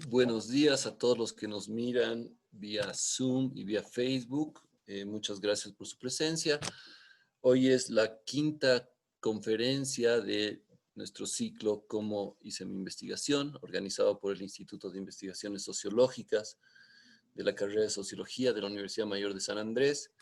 Buenos días a todos los que nos miran vía Zoom y vía Facebook. Muchas gracias por su presencia. Hoy es la quinta conferencia de nuestro ciclo Cómo hice mi investigación, organizado por el Instituto de Investigaciones Sociológicas de la carrera de Sociología de la Universidad Mayor de San Andrés.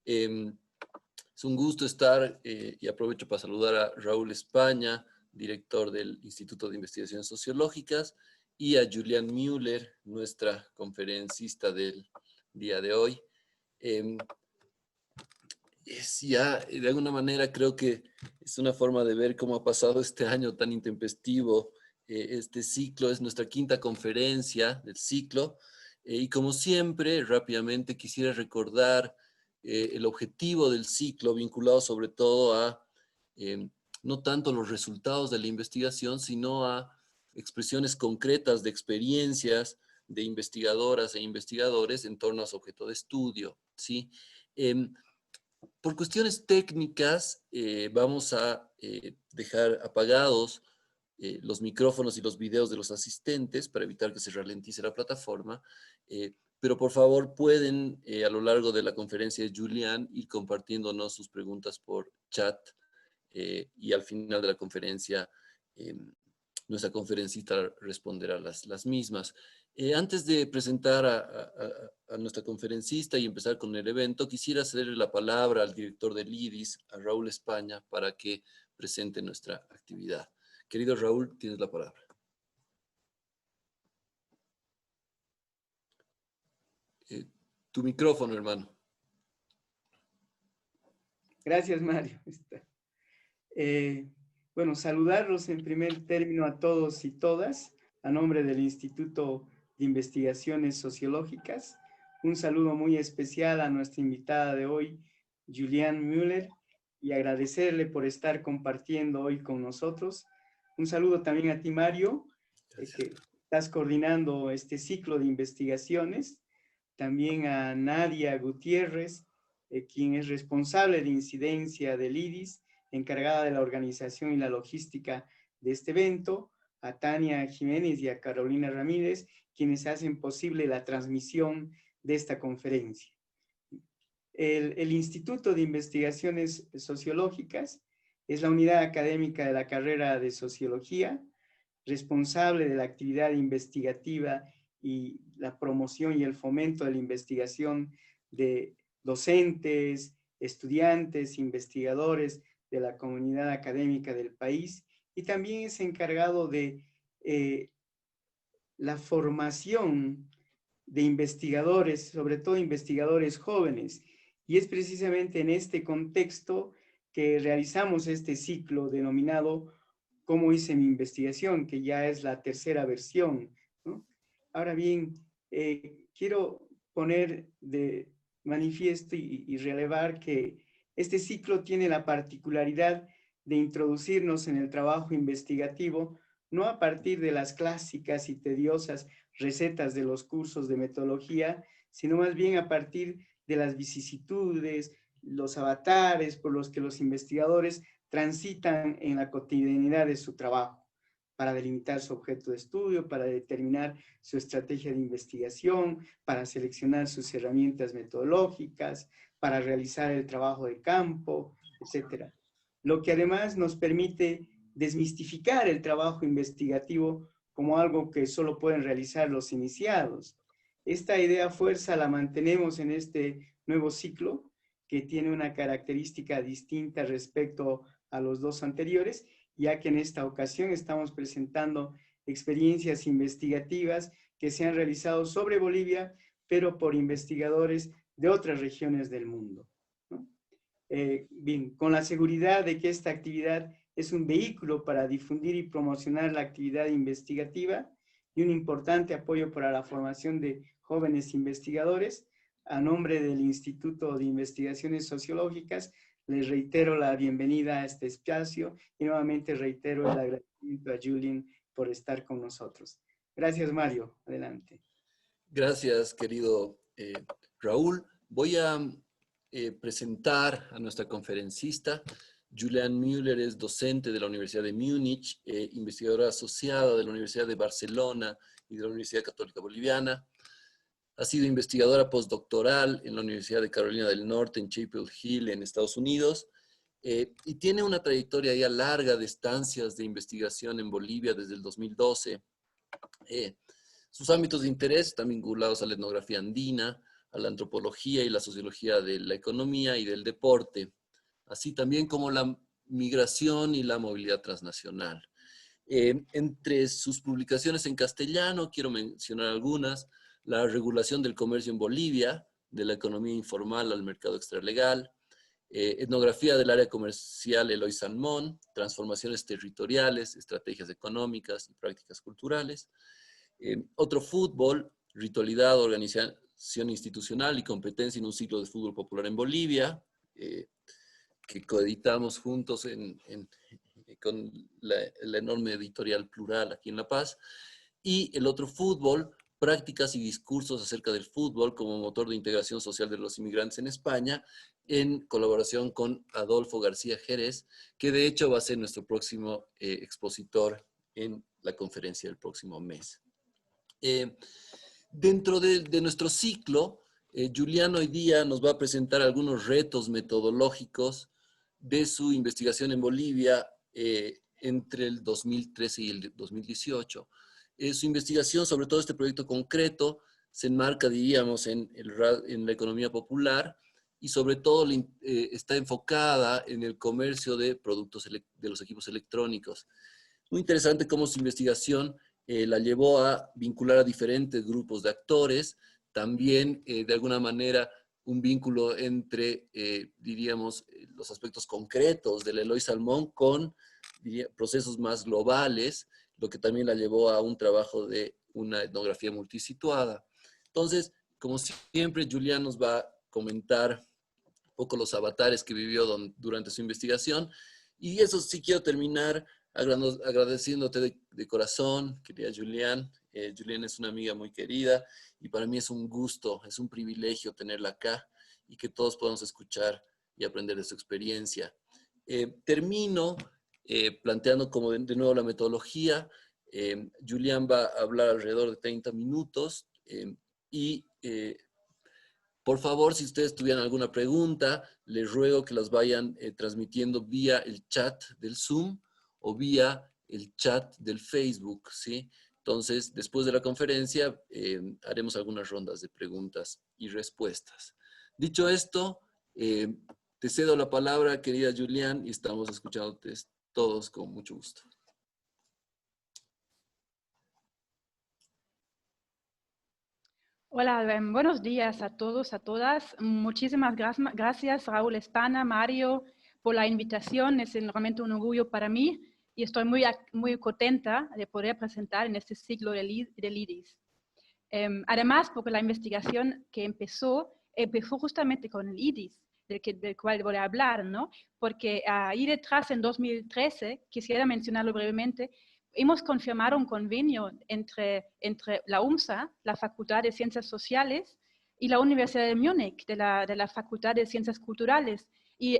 Es un gusto estar y aprovecho para saludar a Raúl España, director del Instituto de Investigaciones Sociológicas, y a Julian Müller, nuestra conferencista del día de hoy. Es ya, de alguna manera, creo que es una forma de ver cómo ha pasado este año tan intempestivo. Este ciclo es nuestra quinta conferencia del ciclo. Y como siempre, rápidamente quisiera recordar el objetivo del ciclo, vinculado sobre todo a no tanto los resultados de la investigación, sino a expresiones concretas de experiencias de investigadoras e investigadores en torno a su objeto de estudio, ¿sí? Por cuestiones técnicas, vamos a dejar apagados los micrófonos y los videos de los asistentes para evitar que se ralentice la plataforma. Pero por favor pueden a lo largo de la conferencia de Julian ir compartiéndonos sus preguntas por chat y al final de la conferencia nuestra conferencista responderá las mismas. Antes de presentar a nuestra conferencista y empezar con el evento, quisiera cederle la palabra al director del IDIS, a Raúl España, para que presente nuestra actividad. Querido Raúl, tienes la palabra. Tu micrófono, hermano. Gracias, Mario. Bueno, saludarlos en primer término a todos y todas, a nombre del Instituto de Investigaciones Sociológicas. Un saludo muy especial a nuestra invitada de hoy, Julian Müller, y agradecerle por estar compartiendo hoy con nosotros. Un saludo también a ti, Mario, que estás coordinando este ciclo de investigaciones. También a Nadia Gutiérrez, quien es responsable de incidencia del IDIS, encargada de la organización y la logística de este evento, a Tania Jiménez y a Carolina Ramírez, quienes hacen posible la transmisión de esta conferencia. El Instituto de Investigaciones Sociológicas es la unidad académica de la carrera de Sociología, responsable de la actividad investigativa y la promoción y el fomento de la investigación de docentes, estudiantes, investigadores de la comunidad académica del país, y también es encargado de la formación de investigadores, sobre todo investigadores jóvenes, y es precisamente en este contexto que realizamos este ciclo denominado Cómo hice mi investigación, que ya es la tercera versión, ¿no? Ahora bien, quiero poner de manifiesto y relevar que este ciclo tiene la particularidad de introducirnos en el trabajo investigativo, no a partir de las clásicas y tediosas recetas de los cursos de metodología, sino más bien a partir de las vicisitudes, los avatares por los que los investigadores transitan en la cotidianidad de su trabajo, para delimitar su objeto de estudio, para determinar su estrategia de investigación, para seleccionar sus herramientas metodológicas, para realizar el trabajo de campo, etc. Lo que además nos permite desmistificar el trabajo investigativo como algo que solo pueden realizar los iniciados. Esta idea fuerza la mantenemos en este nuevo ciclo, que tiene una característica distinta respecto a los dos anteriores, ya que en esta ocasión estamos presentando experiencias investigativas que se han realizado sobre Bolivia, pero por investigadores de otras regiones del mundo, ¿no? Bien, con la seguridad de que esta actividad es un vehículo para difundir y promocionar la actividad investigativa y un importante apoyo para la formación de jóvenes investigadores, a nombre del Instituto de Investigaciones Sociológicas, les reitero la bienvenida a este espacio y nuevamente reitero el agradecimiento a Julian por estar con nosotros. Gracias, Mario. Adelante. Gracias, querido Raúl. Voy a presentar a nuestra conferencista. Julian Müller es docente de la Universidad de Múnich, investigadora asociada de la Universidad de Barcelona y de la Universidad Católica Boliviana. Ha sido investigadora postdoctoral en la Universidad de Carolina del Norte, en Chapel Hill, en Estados Unidos, y tiene una trayectoria ya larga de estancias de investigación en Bolivia desde el 2012. Sus ámbitos de interés están vinculados a la etnografía andina, a la antropología y la sociología de la economía y del deporte, así también como la migración y la movilidad transnacional. Entre sus publicaciones en castellano, quiero mencionar algunas: La regulación del comercio en Bolivia, de la economía informal al mercado extralegal, etnografía del área comercial Eloy Salmón, transformaciones territoriales, estrategias económicas y prácticas culturales. Otro fútbol, ritualidad, organización institucional y competencia en un ciclo de fútbol popular en Bolivia, que coeditamos juntos con la enorme editorial Plural aquí en La Paz. Y el otro fútbol, prácticas y discursos acerca del fútbol como motor de integración social de los inmigrantes en España, en colaboración con Adolfo García Jerez, que de hecho va a ser nuestro próximo expositor en la conferencia del próximo mes. Dentro de nuestro ciclo, Julián hoy día nos va a presentar algunos retos metodológicos de su investigación en Bolivia entre el 2013 y el 2018. Su investigación, sobre todo este proyecto concreto, se enmarca, diríamos, en la economía popular y sobre todo está enfocada en el comercio de productos de los equipos electrónicos. Muy interesante cómo su investigación la llevó a vincular a diferentes grupos de actores, también de alguna manera un vínculo entre, diríamos, los aspectos concretos del Eloy Salmón con procesos más globales, lo que también la llevó a un trabajo de una etnografía multisituada. Entonces, como siempre, Julián nos va a comentar un poco los avatares que vivió durante su investigación, y eso sí quiero terminar agradeciéndote de corazón, querida Julián. Julián es una amiga muy querida y para mí es un gusto, es un privilegio tenerla acá y que todos podamos escuchar y aprender de su experiencia. Termino planteando como de nuevo la metodología. Julián va a hablar alrededor de 30 minutos y por favor, si ustedes tuvieran alguna pregunta, les ruego que las vayan transmitiendo vía el chat del Zoom o vía el chat del Facebook, ¿sí? Entonces, después de la conferencia, haremos algunas rondas de preguntas y respuestas. Dicho esto, te cedo la palabra, querida Julián, y estamos escuchándote todos con mucho gusto. Hola, buenos días a todos, a todas. Muchísimas gracias, Raúl Espana, Mario, por la invitación. Es realmente un orgullo para mí y estoy muy contenta de poder presentar en este ciclo del IDIS. Además, porque la investigación que empezó justamente con el IDIS, del cual voy a hablar, ¿no? Porque ahí detrás, en 2013, quisiera mencionarlo brevemente, hemos confirmado un convenio entre la UMSA, la Facultad de Ciencias Sociales, y la Universidad de Múnich, de la Facultad de Ciencias Culturales. Y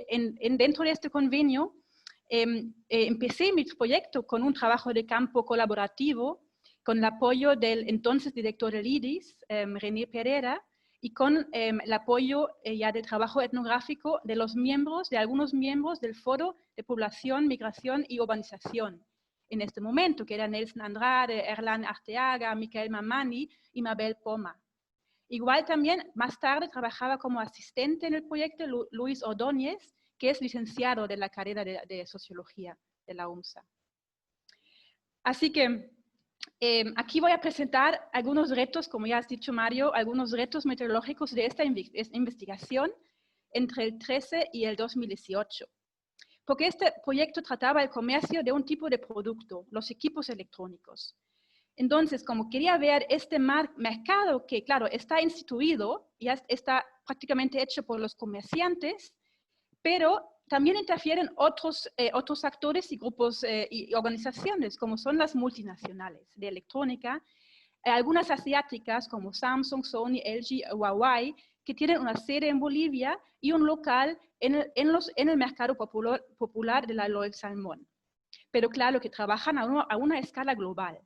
dentro de este convenio, empecé mi proyecto con un trabajo de campo colaborativo, con el apoyo del entonces director del IDIS, René Pereira, y con el apoyo ya de trabajo etnográfico de algunos miembros del Foro de Población, Migración y Urbanización en este momento, que eran Nelson Andrade, Erlan Arteaga, Michael Mamani y Mabel Poma. Igual también, más tarde, trabajaba como asistente en el proyecto Luis Ordóñez, que es licenciado de la carrera de Sociología de la UMSA. Así que aquí voy a presentar algunos retos, como ya has dicho, Mario, algunos retos metodológicos de esta investigación entre el 13 y el 2018. Porque este proyecto trataba el comercio de un tipo de producto, los equipos electrónicos. Entonces, como quería ver este mercado que, claro, está instituido, ya está prácticamente hecho por los comerciantes, pero también interfieren otros actores y grupos y organizaciones, como son las multinacionales de electrónica, algunas asiáticas como Samsung, Sony, LG, Huawei, que tienen una sede en Bolivia y un local en el mercado popular de la Eloy Salmón. Pero claro, que trabajan a una escala global.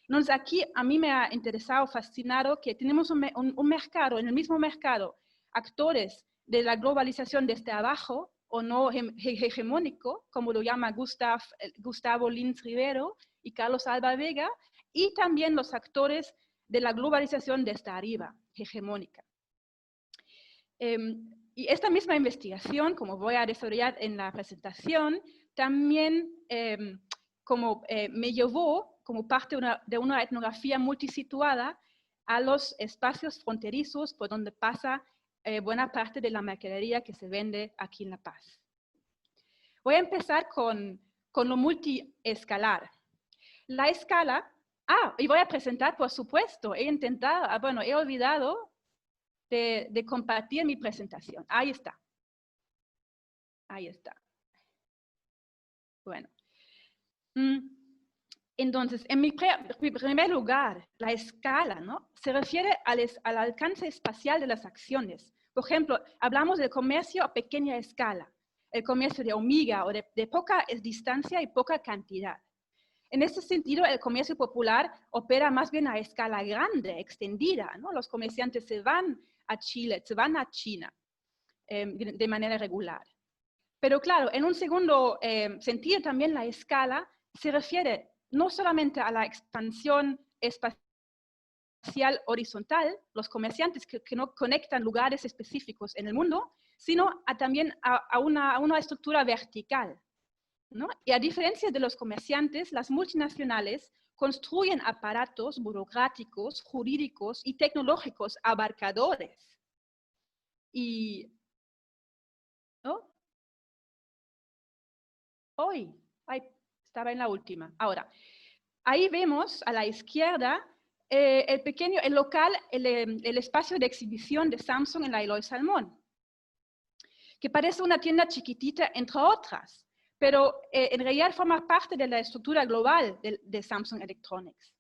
Entonces aquí a mí me ha interesado, fascinado que tenemos un mercado, en el mismo mercado, actores de la globalización desde abajo o no hegemónico, como lo llama Gustavo Lins Rivero y Carlos Alba Vega, y también los actores de la globalización desde arriba, hegemónica. Y esta misma investigación, como voy a desarrollar en la presentación, también me llevó como parte de una etnografía multisituada a los espacios fronterizos por donde pasa buena parte de la mercadería que se vende aquí en La Paz. Voy a empezar con lo multiescalar. La escala, y voy a presentar, por supuesto, he olvidado de compartir mi presentación. Ahí está. Ahí está. Bueno. Entonces, en mi primer lugar, la escala, ¿no? Se refiere al alcance espacial de las acciones. Por ejemplo, hablamos del comercio a pequeña escala, el comercio de hormiga o de poca distancia y poca cantidad. En este sentido, el comercio popular opera más bien a escala grande, extendida, ¿no? Los comerciantes se van a Chile, se van a China de manera regular. Pero claro, en un segundo sentido también la escala se refiere no solamente a la expansión espacial horizontal, los comerciantes que no conectan lugares específicos en el mundo, sino también a una estructura vertical, ¿no? Y a diferencia de los comerciantes, las multinacionales construyen aparatos burocráticos, jurídicos y tecnológicos abarcadores. Y, ¿no? Estaba en la última. Ahora, ahí vemos a la izquierda el local, el espacio de exhibición de Samsung en la Eloy Salmón, que parece una tienda chiquitita entre otras, pero en realidad forma parte de la estructura global de Samsung Electronics.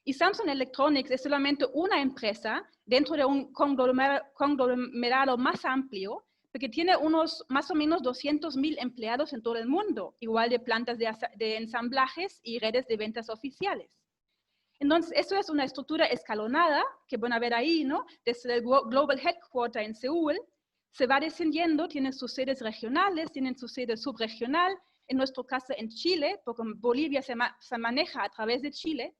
Y Samsung Electronics es solamente una empresa dentro de un conglomerado más amplio, porque tiene más o menos 200.000 empleados en todo el mundo, igual de plantas de ensamblajes y redes de ventas oficiales. Entonces, eso es una estructura escalonada, que van a ver ahí, ¿no? Desde el Global Headquarter en Seúl, se va descendiendo, tienen sus sedes regionales, tienen su sede subregional, en nuestro caso en Chile, porque Bolivia se maneja a través de Chile,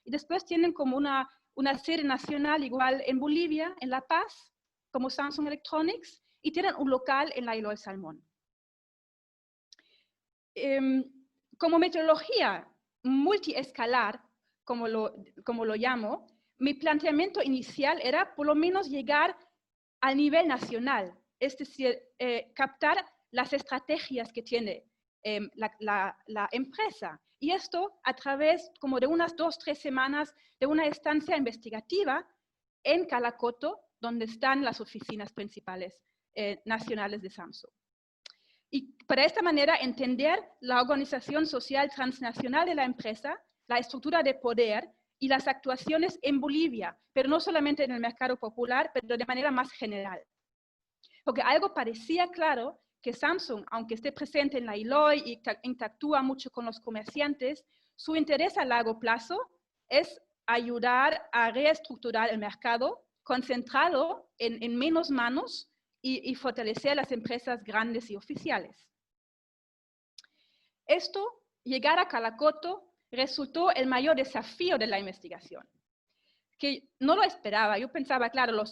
y después tienen como una sede nacional igual en Bolivia, en La Paz, como Samsung Electronics, y tienen un local en la Eloy Salmón. Como metodología multiescalar, como lo llamo, mi planteamiento inicial era por lo menos llegar al nivel nacional, es decir, captar las estrategias que tiene la empresa. Y esto a través como de unas 2-3 semanas de una estancia investigativa en Calacoto, donde están las oficinas principales nacionales de Samsung. Y para esta manera entender la organización social transnacional de la empresa, la estructura de poder y las actuaciones en Bolivia, pero no solamente en el mercado popular, pero de manera más general. Porque algo parecía claro, que Samsung, aunque esté presente en la Eloy y interactúa mucho con los comerciantes, su interés a largo plazo es ayudar a reestructurar el mercado, concentrado en menos manos y fortalecer las empresas grandes y oficiales. Llegar a Calacoto, resultó el mayor desafío de la investigación, que no lo esperaba. Yo pensaba, claro,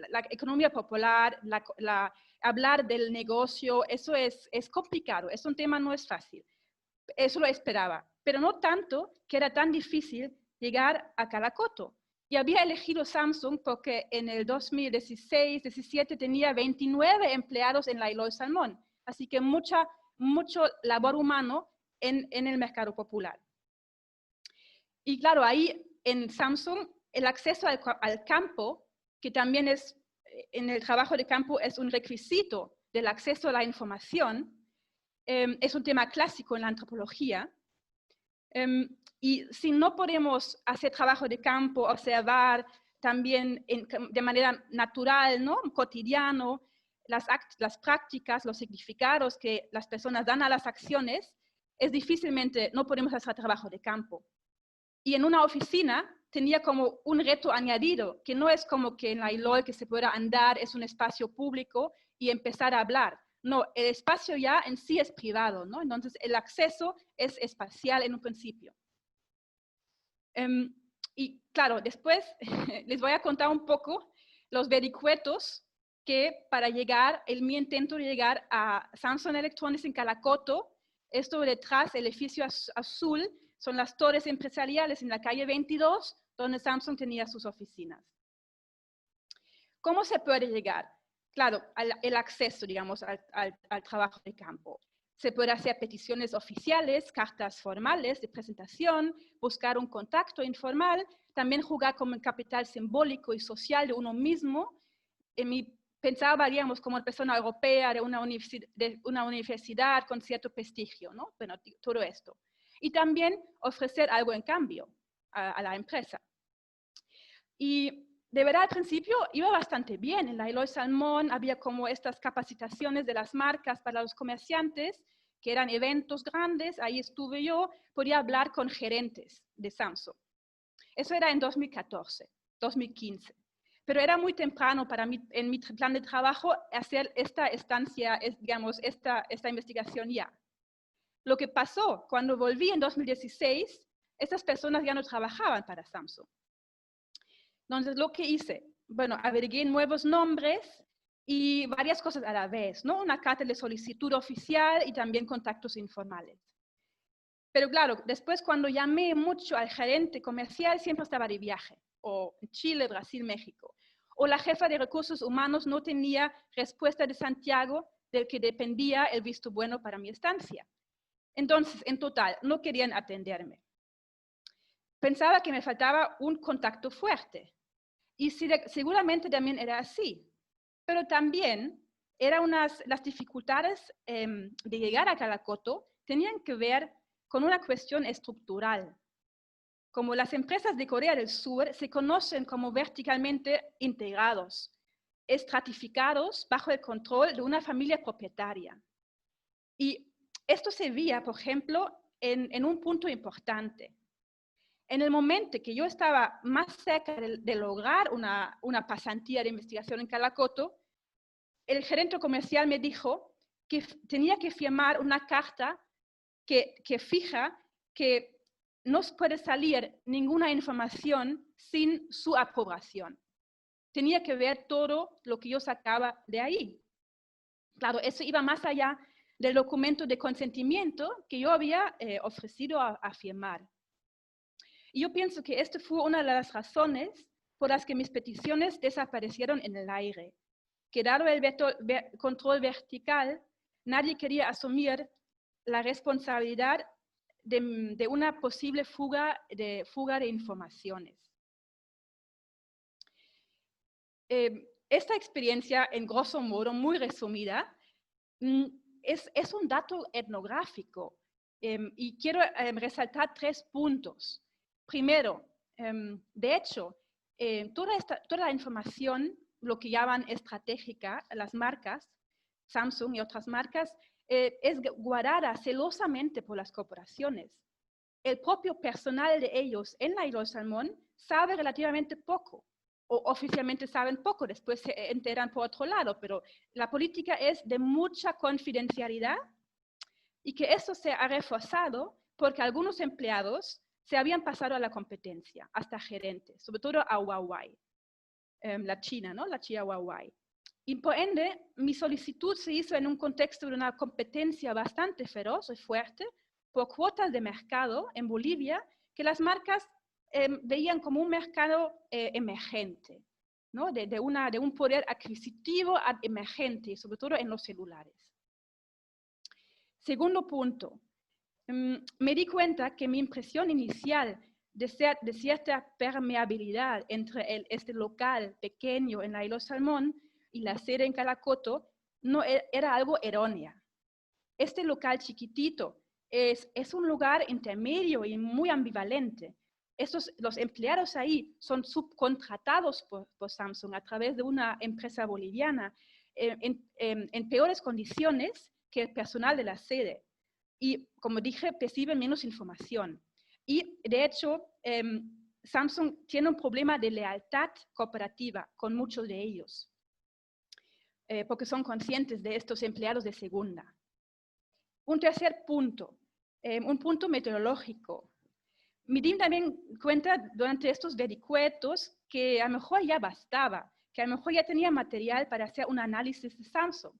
la economía popular, hablar del negocio, eso es complicado, es un tema, no es fácil. Eso lo esperaba, pero no tanto que era tan difícil llegar a Calacoto. Y había elegido Samsung porque en el 2016-17 tenía 29 empleados en la Eloy Salmón, así que mucho labor humano en el mercado popular. Y claro, ahí en Samsung el acceso al campo, que también en el trabajo de campo es un requisito del acceso a la información, es un tema clásico en la antropología. Y si no podemos hacer trabajo de campo, observar también de manera natural, ¿no? Cotidiano, las prácticas, los significados que las personas dan a las acciones, no podemos hacer trabajo de campo. Y en una oficina tenía como un reto añadido, que no es como que en la ILOL que se pueda andar, es un espacio público y empezar a hablar. No, el espacio ya en sí es privado, ¿no? Entonces el acceso es espacial en un principio. Y claro, después les voy a contar un poco los vericuetos que para llegar, mi intento de llegar a Samsung Electronics en Calacoto, esto detrás, el edificio azul, son las torres empresariales en la calle 22, donde Samsung tenía sus oficinas. ¿Cómo se puede llegar? Claro, el acceso, digamos, al trabajo de campo. Se puede hacer peticiones oficiales, cartas formales de presentación, buscar un contacto informal, también jugar con el capital simbólico y social de uno mismo. Pensaba, digamos, como persona europea de una universidad con cierto prestigio, ¿no? Bueno, todo esto. Y también ofrecer algo en cambio a la empresa. Y de verdad, al principio iba bastante bien. En la Eloy Salmón había como estas capacitaciones de las marcas para los comerciantes, que eran eventos grandes. Ahí estuve yo, podía hablar con gerentes de Samsung. Eso era en 2014, 2015. Pero era muy temprano para mí, en mi plan de trabajo, hacer esta estancia, digamos, esta investigación ya. Lo que pasó cuando volví en 2016, estas personas ya no trabajaban para Samsung. Entonces, lo que hice, bueno, averigué nuevos nombres y varias cosas a la vez, ¿no? Una carta de solicitud oficial y también contactos informales. Pero claro, después cuando llamé mucho al gerente comercial, siempre estaba de viaje, o en Chile, Brasil, México. O la jefa de recursos humanos no tenía respuesta de Santiago, del que dependía el visto bueno para mi estancia. Entonces, en total, no querían atenderme. Pensaba que me faltaba un contacto fuerte. Y seguramente también era así. Pero también las dificultades de llegar a Calacoto tenían que ver con una cuestión estructural. Como las empresas de Corea del Sur se conocen como verticalmente integrados, estratificados bajo el control de una familia propietaria. Y esto se veía, por ejemplo, en un punto importante. En el momento que yo estaba más cerca de lograr una pasantía de investigación en Calacoto, el gerente comercial me dijo que tenía que firmar una carta que fija que no puede salir ninguna información sin su aprobación. Tenía que ver todo lo que yo sacaba de ahí. Claro, eso iba más allá del documento de consentimiento que yo había ofrecido a firmar. Y yo pienso que esta fue una de las razones por las que mis peticiones desaparecieron en el aire. Que dado el control vertical, nadie quería asumir la responsabilidad de una posible fuga de informaciones. Esta experiencia, en grosso modo, muy resumida, es un dato etnográfico y quiero resaltar 3 puntos. Primero, de hecho, toda la información, lo que llaman estratégica, las marcas, Samsung y otras marcas, es guardada celosamente por las corporaciones. El propio personal de ellos en la Eloy Salmón sabe relativamente poco, o oficialmente saben poco, después se enteran por otro lado, pero la política es de mucha confidencialidad y que eso se ha reforzado porque algunos empleados se habían pasado a la competencia, hasta gerentes, sobre todo a Huawei, la China, ¿no? La China Huawei. Y por ende, mi solicitud se hizo en un contexto de una competencia bastante feroz y fuerte por cuotas de mercado en Bolivia que las marcas veían como un mercado emergente, ¿no? de un poder adquisitivo emergente, sobre todo en los celulares. Segundo punto, me di cuenta que mi impresión inicial de cierta permeabilidad entre este local pequeño en la Eloy Salmón y la sede en Calacoto no era algo errónea. Este local chiquitito es un lugar intermedio y muy ambivalente. Los empleados ahí son subcontratados por Samsung a través de una empresa boliviana en peores condiciones que el personal de la sede. Y como dije, perciben menos información. Y de hecho, Samsung tiene un problema de lealtad cooperativa con muchos de ellos, porque son conscientes de estos empleados de segunda. Un tercer punto, un punto meteorológico. Me di también cuenta durante estos vericuetos que a lo mejor ya bastaba, que a lo mejor ya tenía material para hacer un análisis de Samsung,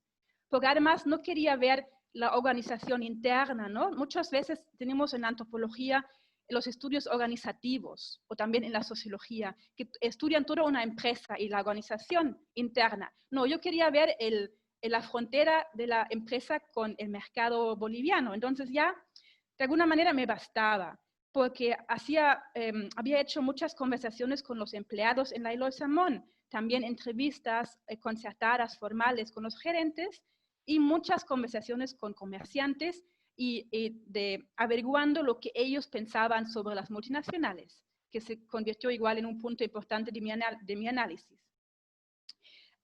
porque además no quería ver la organización interna, ¿no? Muchas veces tenemos en la antropología los estudios organizativos o también en la sociología, que estudian toda una empresa y la organización interna. No, yo quería ver la frontera de la empresa con el mercado boliviano. Entonces ya, de alguna manera me bastaba, porque había hecho muchas conversaciones con los empleados en la Eloy Salmón, también entrevistas concertadas, formales con los gerentes, y muchas conversaciones con comerciantes y averiguando lo que ellos pensaban sobre las multinacionales, que se convirtió igual en un punto importante de mi análisis.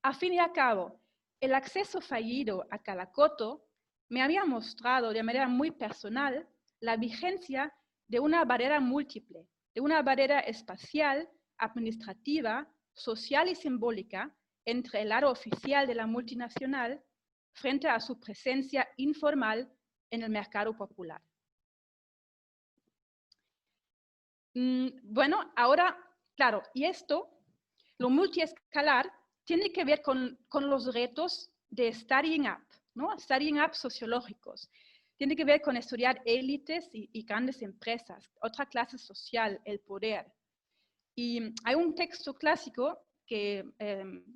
A fin y a cabo, el acceso fallido a Calacoto me había mostrado de manera muy personal la vigencia de una barrera múltiple, de una barrera espacial, administrativa, social y simbólica entre el lado oficial de la multinacional frente a su presencia informal en el mercado popular. Bueno, ahora, claro, y esto, lo multiescalar, tiene que ver con los retos de studying up, ¿no? Studying up sociológicos. Tiene que ver con estudiar élites y grandes empresas, otra clase social, el poder. Y hay un texto clásico que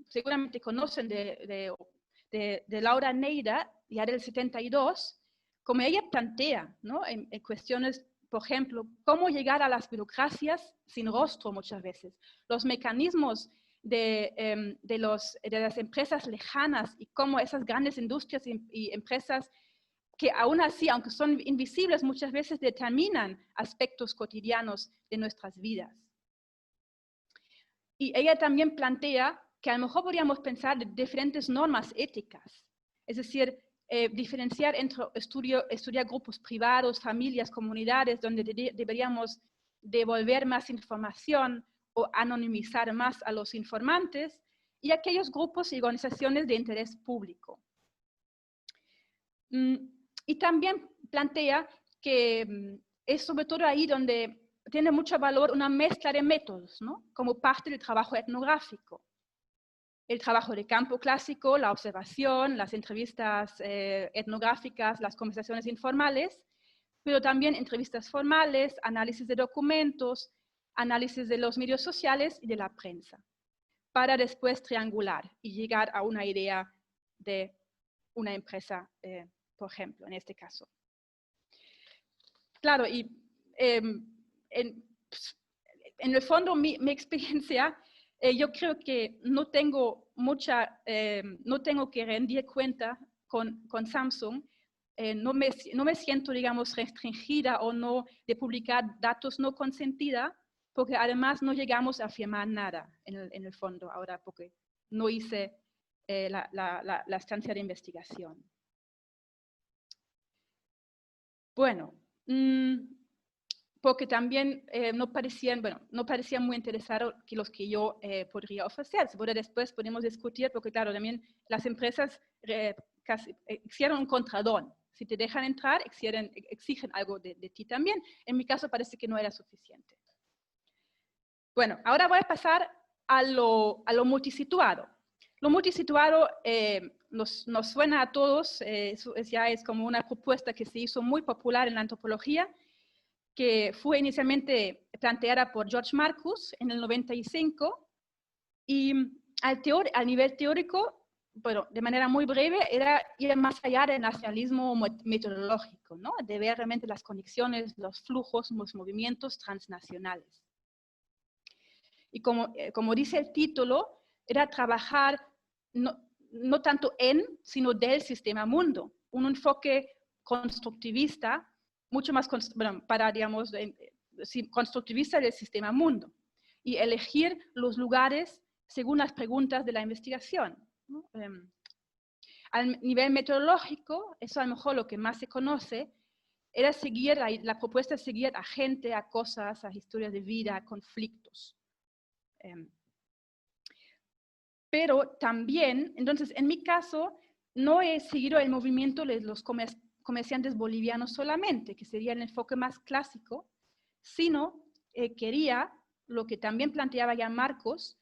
seguramente conocen de Laura Neira, ya del 72, como ella plantea, ¿no? en cuestiones, por ejemplo, cómo llegar a las burocracias sin rostro muchas veces, los mecanismos de las empresas lejanas y cómo esas grandes industrias y empresas que aún así, aunque son invisibles, muchas veces determinan aspectos cotidianos de nuestras vidas. Y ella también plantea que a lo mejor podríamos pensar de diferentes normas éticas, es decir, diferenciar entre estudiar grupos privados, familias, comunidades, donde deberíamos devolver más información o anonimizar más a los informantes, y aquellos grupos y organizaciones de interés público. Y también plantea que es sobre todo ahí donde tiene mucho valor una mezcla de métodos, ¿no? Como parte del trabajo etnográfico. El trabajo de campo clásico, la observación, las entrevistas etnográficas, las conversaciones informales, pero también entrevistas formales, análisis de documentos, análisis de los medios sociales y de la prensa, para después triangular y llegar a una idea de una empresa, por ejemplo, en este caso. Claro, y en el fondo mi experiencia, yo creo que no tengo que rendir cuenta con Samsung, no me siento, digamos, restringida o no de publicar datos no consentida, porque además no llegamos a firmar nada en el fondo ahora, porque no hice la estancia de investigación. Bueno, porque también no parecían muy interesados que los que yo podría ofrecer. Pero después podemos discutir, porque claro, también las empresas casi exigen un contradón. Si te dejan entrar, exigen algo de ti también. En mi caso parece que no era suficiente. Bueno, ahora voy a pasar a lo multisituado. Lo multisituado nos suena a todos, ya es como una propuesta que se hizo muy popular en la antropología, que fue inicialmente planteada por George Marcus en el 95, y al nivel teórico, bueno, de manera muy breve, era ir más allá del nacionalismo metodológico, ¿no? De ver realmente las conexiones, los flujos, los movimientos transnacionales. Y como dice el título, era trabajar no tanto sino del sistema mundo, un enfoque constructivista, mucho más, digamos, constructivista del sistema mundo, y elegir los lugares según las preguntas de la investigación, ¿no? Al nivel metodológico, eso a lo mejor lo que más se conoce, era seguir, la propuesta es seguir a gente, a cosas, a historias de vida, a conflictos. Pero también, entonces, en mi caso, no he seguido el movimiento de los comerciantes bolivianos solamente, que sería el enfoque más clásico, sino quería, lo que también planteaba ya Marcos,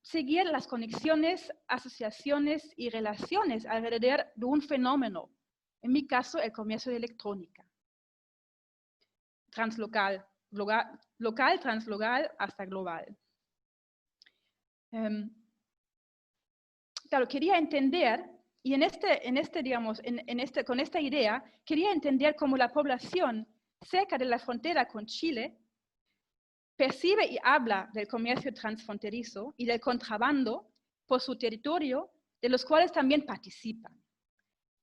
seguir las conexiones, asociaciones y relaciones alrededor de un fenómeno. En mi caso, el comercio de electrónica. Translocal, local, translocal, hasta global. Claro, quería entender, y con esta idea, quería entender cómo la población cerca de la frontera con Chile percibe y habla del comercio transfronterizo y del contrabando por su territorio, de los cuales también participan.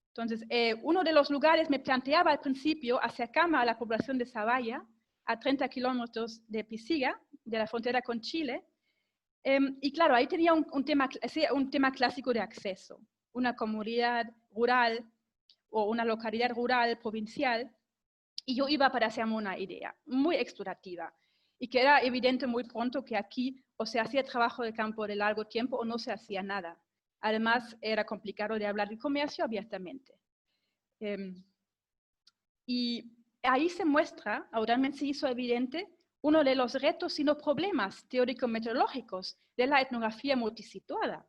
Entonces, uno de los lugares me planteaba al principio acercarme a la población de Zavalla, a 30 kilómetros de Pisiga, de la frontera con Chile, y claro, ahí tenía un tema clásico de acceso, una comunidad rural o una localidad rural provincial, y yo iba para hacerme una idea muy explorativa, y que era evidente muy pronto que aquí o se hacía trabajo de campo de largo tiempo o no se hacía nada. Además, era complicado de hablar de comercio abiertamente. Y ahí se muestra, o realmente se hizo evidente, uno de los retos, sino problemas teórico-metodológicos de la etnografía multisituada.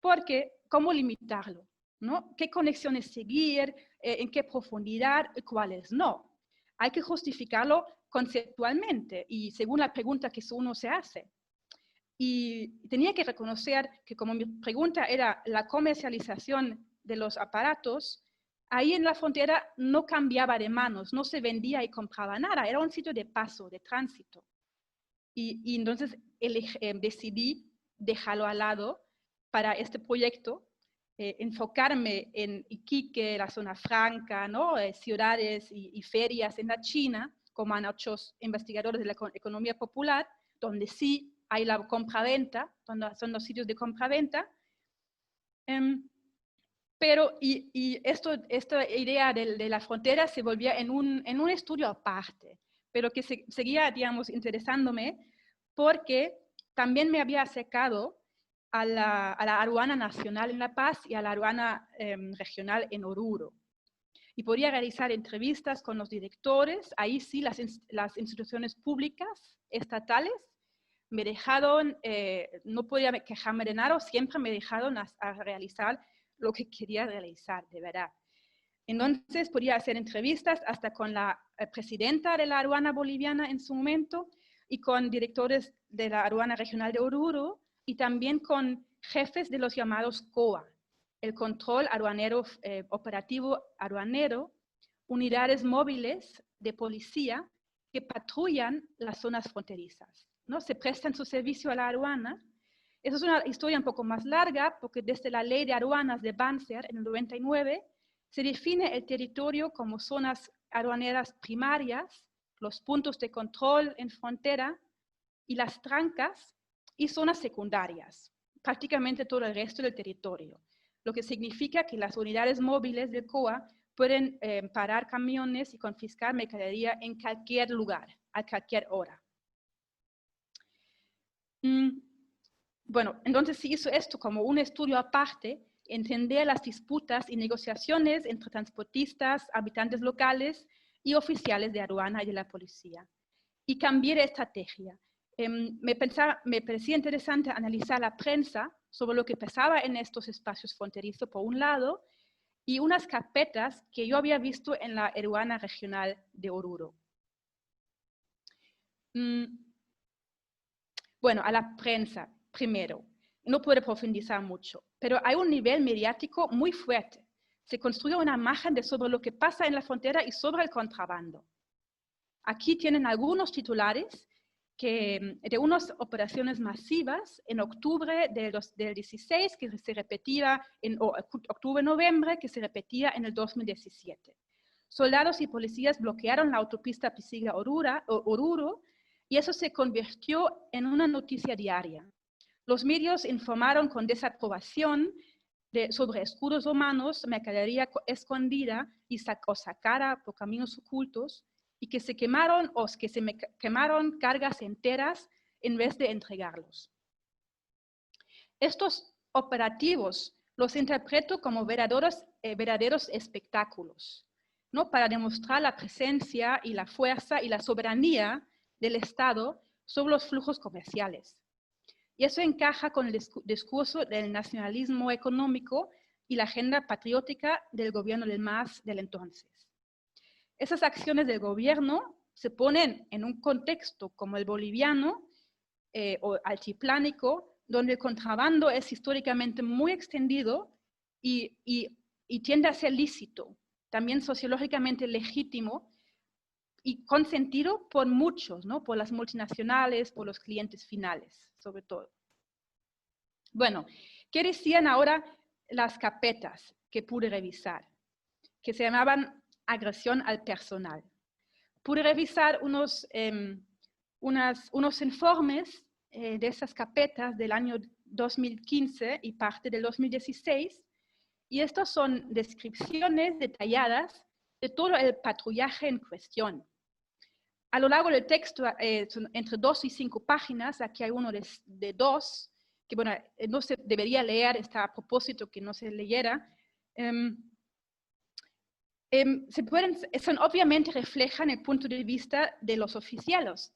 Porque, ¿cómo limitarlo? ¿No? ¿Qué conexiones seguir? ¿En qué profundidad? ¿Cuáles no? Hay que justificarlo conceptualmente y según la pregunta que uno se hace. Y tenía que reconocer que como mi pregunta era la comercialización de los aparatos, ahí en la frontera no cambiaba de manos, no se vendía y compraba nada, era un sitio de paso, de tránsito. Y entonces decidí dejarlo al lado para este proyecto, enfocarme en Iquique, la zona franca, ¿no? Ciudades y ferias en la China, como han hecho investigadores de la economía popular, donde sí hay la compra-venta, donde son los sitios de compra-venta. Pero esta idea de la frontera se volvía en un estudio aparte, pero que seguía, digamos, interesándome porque también me había acercado a la aduana nacional en La Paz y a la aduana regional en Oruro. Y podía realizar entrevistas con los directores, ahí sí las instituciones públicas, estatales, me dejaron, no podía quejarme de nada, siempre me dejaron a realizar lo que quería realizar, de verdad. Entonces podía hacer entrevistas hasta con la presidenta de la aduana boliviana en su momento y con directores de la aduana regional de Oruro y también con jefes de los llamados COA, el control aduanero, operativo aduanero, unidades móviles de policía que patrullan las zonas fronterizas, ¿no? Se prestan su servicio a la aduana. Esa es una historia un poco más larga, porque desde la ley de aduanas de Banzer en el 99, se define el territorio como zonas aduaneras primarias, los puntos de control en frontera y las trancas y zonas secundarias, prácticamente todo el resto del territorio, lo que significa que las unidades móviles del COA pueden parar camiones y confiscar mercadería en cualquier lugar, a cualquier hora. Bueno, entonces se hizo esto como un estudio aparte, entender las disputas y negociaciones entre transportistas, habitantes locales y oficiales de aduana y de la policía. Y cambié de estrategia. Me parecía interesante analizar la prensa sobre lo que pasaba en estos espacios fronterizos, por un lado, y unas carpetas que yo había visto en la aduana regional de Oruro. Bueno, a la prensa, primero. No puedo profundizar mucho, pero hay un nivel mediático muy fuerte. Se construye una imagen sobre lo que pasa en la frontera y sobre el contrabando. Aquí tienen algunos titulares de unas operaciones masivas en octubre del 16, que se repetía en octubre-noviembre, que se repetía en el 2017. Soldados y policías bloquearon la autopista Pisiga-Oruro y eso se convirtió en una noticia diaria. Los medios informaron con desaprobación sobre escudos romanos, mercadería escondida y sacada por caminos ocultos, y que se quemaron o que se quemaron cargas enteras en vez de entregarlos. Estos operativos los interpreto como verdaderos espectáculos, ¿no? Para demostrar la presencia y la fuerza y la soberanía del Estado sobre los flujos comerciales. Y eso encaja con el discurso del nacionalismo económico y la agenda patriótica del gobierno del MAS del entonces. Esas acciones del gobierno se ponen en un contexto como el boliviano o altiplánico, donde el contrabando es históricamente muy extendido y tiende a ser lícito, también sociológicamente legítimo y consentido por muchos, ¿no? Por las multinacionales, por los clientes finales, sobre todo. Bueno, ¿qué decían ahora las carpetas que pude revisar? Que se llamaban agresión al personal. Pude revisar unos informes de esas carpetas del año 2015 y parte del 2016, y estas son descripciones detalladas de todo el patrullaje en cuestión. A lo largo del texto, son entre 2 y 5 páginas, aquí hay uno de 2, que bueno, no se debería leer, está a propósito que no se leyera. Obviamente reflejan el punto de vista de los oficiales,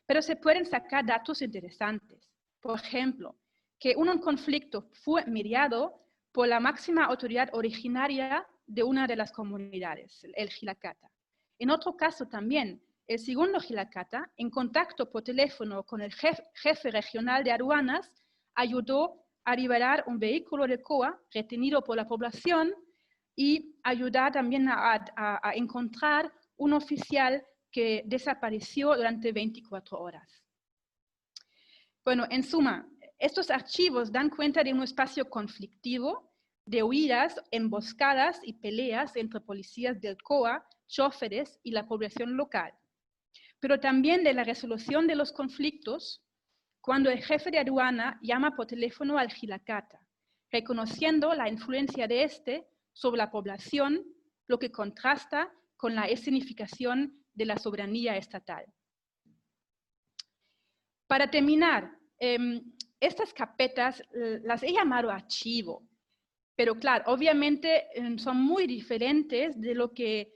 pero se pueden sacar datos interesantes. Por ejemplo, que un conflicto fue mediado por la máxima autoridad originaria de una de las comunidades, el Jilacata. En otro caso también, el segundo Jilacata, en contacto por teléfono con el jefe regional de aduanas, ayudó a liberar un vehículo de COA retenido por la población y ayudar también a encontrar un oficial que desapareció durante 24 horas. Bueno, en suma, estos archivos dan cuenta de un espacio conflictivo, de huidas, emboscadas y peleas entre policías del COA, choferes y la población local, pero también de la resolución de los conflictos cuando el jefe de aduana llama por teléfono al Jilacata, reconociendo la influencia de este sobre la población, lo que contrasta con la escenificación de la soberanía estatal. Para terminar, estas carpetas las he llamado archivo, pero claro, obviamente son muy diferentes de lo que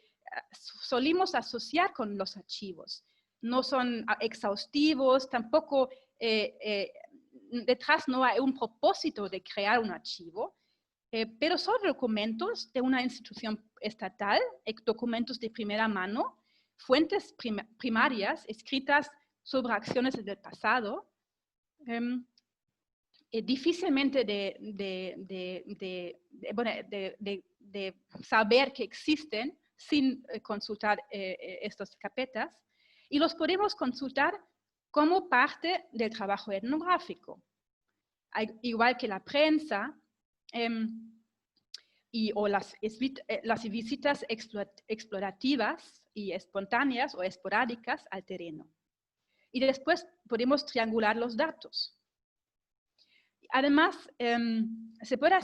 solimos asociar con los archivos. No son exhaustivos, tampoco detrás no hay un propósito de crear un archivo, pero son documentos de una institución estatal, documentos de primera mano, fuentes primarias escritas sobre acciones del pasado, difícilmente de saber que existen sin consultar estas carpetas, y los podemos consultar como parte del trabajo etnográfico. Igual que la prensa o las visitas explorativas y espontáneas o esporádicas al terreno. Y después podemos triangular los datos. Además, se puede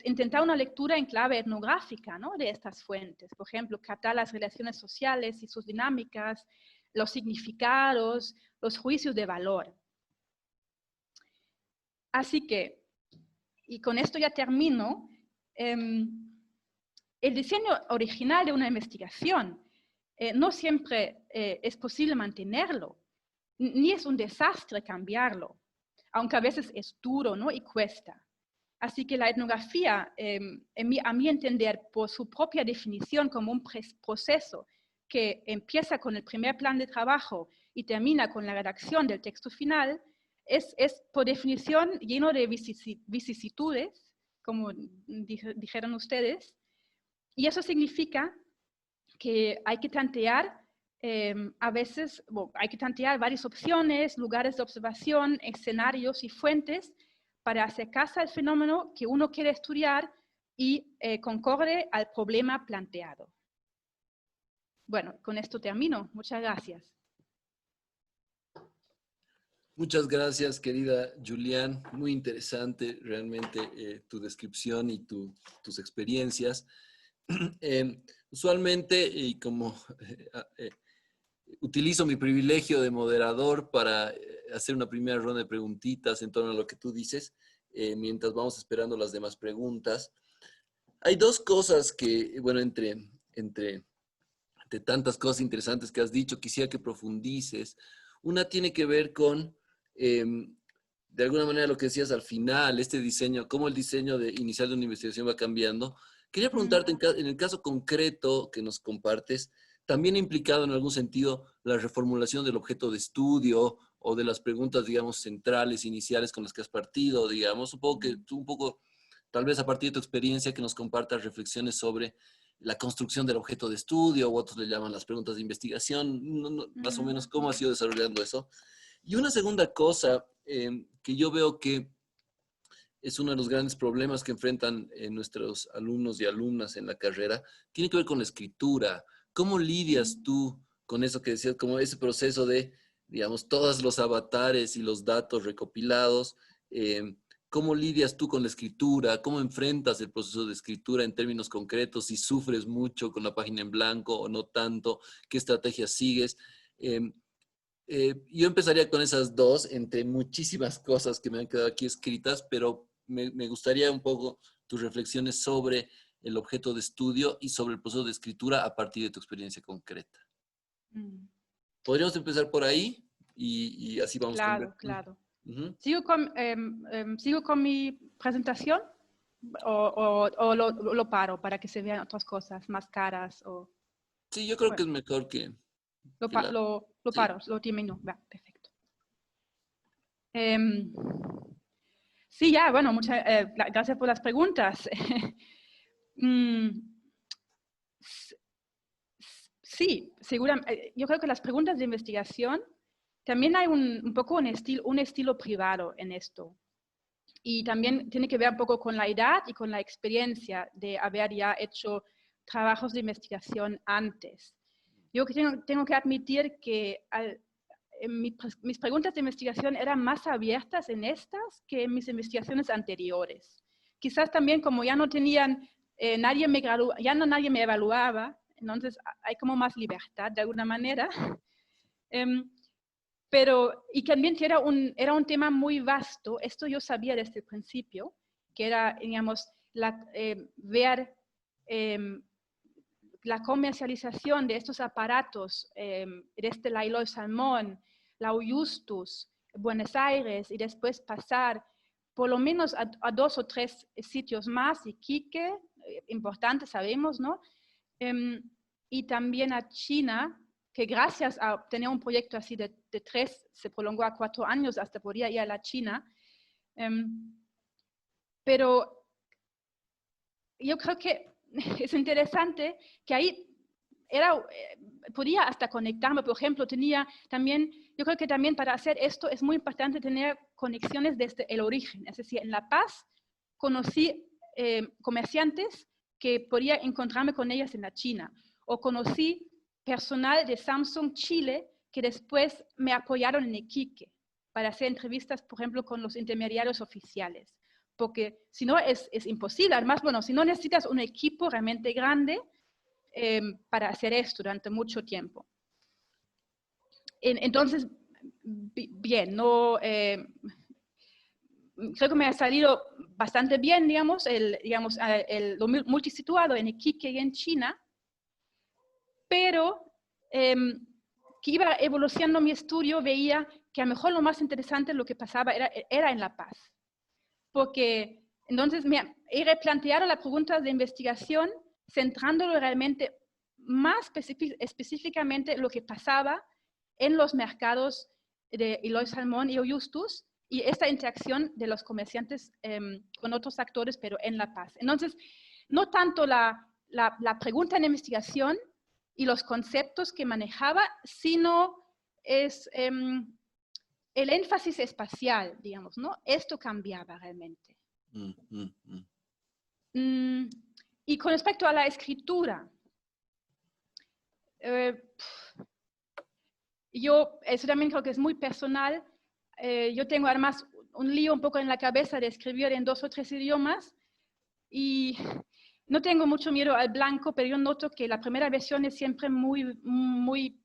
intentar una lectura en clave etnográfica, ¿no? De estas fuentes. Por ejemplo, captar las relaciones sociales y sus dinámicas, los significados, los juicios de valor. Así que, y con esto ya termino, el diseño original de una investigación no siempre es posible mantenerlo, ni es un desastre cambiarlo, aunque a veces es duro, ¿no? Y cuesta. Así que la etnografía, a mi entender, por su propia definición como un proceso que empieza con el primer plan de trabajo y termina con la redacción del texto final, es por definición lleno de vicisitudes, como dijeron ustedes, y eso significa que hay que tantear a veces, hay que tantear varias opciones, lugares de observación, escenarios y fuentes para acercarse al fenómeno que uno quiere estudiar y concorde al problema planteado. Bueno, con esto termino. Muchas gracias. Muchas gracias, querida Julián. Muy interesante realmente tu descripción y tus experiencias. Usualmente, y como utilizo mi privilegio de moderador para hacer una primera ronda de preguntitas en torno a lo que tú dices, mientras vamos esperando las demás preguntas. Hay dos cosas que, bueno, entre tantas cosas interesantes que has dicho, quisiera que profundices. Una tiene que ver con, de alguna manera, lo que decías al final, este diseño, cómo el diseño inicial de una investigación va cambiando. Quería preguntarte, en el caso concreto que nos compartes, ¿también ha implicado en algún sentido la reformulación del objeto de estudio o de las preguntas, digamos, centrales, iniciales con las que has partido, digamos? Supongo que tú un poco, tal vez a partir de tu experiencia, que nos compartas reflexiones sobre la construcción del objeto de estudio, o otros le llaman las preguntas de investigación, más o menos cómo ha sido desarrollando eso. Y una segunda cosa que yo veo que es uno de los grandes problemas que enfrentan nuestros alumnos y alumnas en la carrera, tiene que ver con la escritura. ¿Cómo lidias tú con eso que decías, como ese proceso de, digamos, todos los avatares y los datos recopilados? ¿Cómo lidias tú con la escritura? ¿Cómo enfrentas el proceso de escritura en términos concretos? Si sufres mucho con la página en blanco o no tanto, ¿qué estrategias sigues? Yo empezaría con esas dos, entre muchísimas cosas que me han quedado aquí escritas, pero me gustaría un poco tus reflexiones sobre el objeto de estudio y sobre el proceso de escritura a partir de tu experiencia concreta. Podríamos empezar por ahí y así vamos. Claro, claro. ¿Sigo con mi presentación o lo paro para que se vean otras cosas más caras? Sí, yo creo que es mejor que... Lo paro, lo termino. Va, perfecto. Sí, ya, bueno, muchas gracias por las preguntas. Sí, seguramente. Yo creo que las preguntas de investigación, también hay un poco un estilo privado en esto. Y también tiene que ver un poco con la edad y con la experiencia de haber ya hecho trabajos de investigación antes. Yo tengo que admitir que mis preguntas de investigación eran más abiertas en estas que en mis investigaciones anteriores. Quizás también como ya no tenían, nadie me evaluaba, entonces hay como más libertad de alguna manera. Pero, y también era un tema muy vasto, esto yo sabía desde el principio, que era, digamos, ver la comercialización de estos aparatos, desde la Eloy Salmón, la Justus, Buenos Aires, y después pasar por lo menos a 2 o 3 sitios más, Iquique, importante, sabemos, ¿no? Y también a China, que gracias a tener un proyecto así de 3, se prolongó a 4 años, hasta podría ir a la China. Pero yo creo que es interesante que ahí podía hasta conectarme, por ejemplo, yo creo que también para hacer esto es muy importante tener conexiones desde el origen, es decir, en La Paz conocí comerciantes que podía encontrarme con ellas en la China, o conocí personal de Samsung Chile que después me apoyaron en Iquique para hacer entrevistas, por ejemplo, con los intermediarios oficiales. Porque si no es imposible. Además, bueno, si no necesitas un equipo realmente grande para hacer esto durante mucho tiempo. Entonces, bien, creo que me ha salido bastante bien, digamos, lo multisituado en Iquique y en China, pero que iba evolucionando mi estudio, veía que a lo mejor lo más interesante lo que pasaba era en La Paz. Porque entonces me he replanteado la pregunta de investigación centrándolo realmente más específicamente lo que pasaba en los mercados de Eloy Salmón y Justus y esta interacción de los comerciantes con otros actores, pero en La Paz. Entonces, no tanto la pregunta en investigación y los conceptos que manejaba, sino es el énfasis espacial, digamos, ¿no? Esto cambiaba realmente. Y con respecto a la escritura, yo eso también creo que es muy personal. yo tengo además un lío un poco en la cabeza de escribir en 2 o 3 idiomas y no tengo mucho miedo al blanco, pero yo noto que la primera versión es siempre muy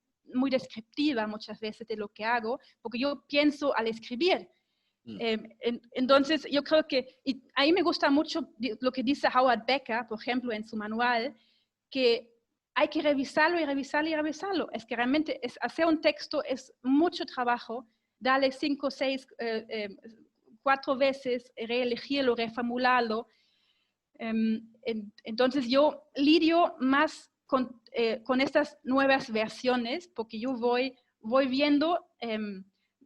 descriptiva muchas veces de lo que hago, porque yo pienso al escribir. Entonces, yo creo que, y ahí me gusta mucho lo que dice Howard Becker, por ejemplo, en su manual, que hay que revisarlo y revisarlo y revisarlo. Es que realmente hacer un texto es mucho trabajo, darle 5, 6, 4 veces, reelegirlo, reformularlo. Entonces yo lidio más con estas nuevas versiones porque yo voy viendo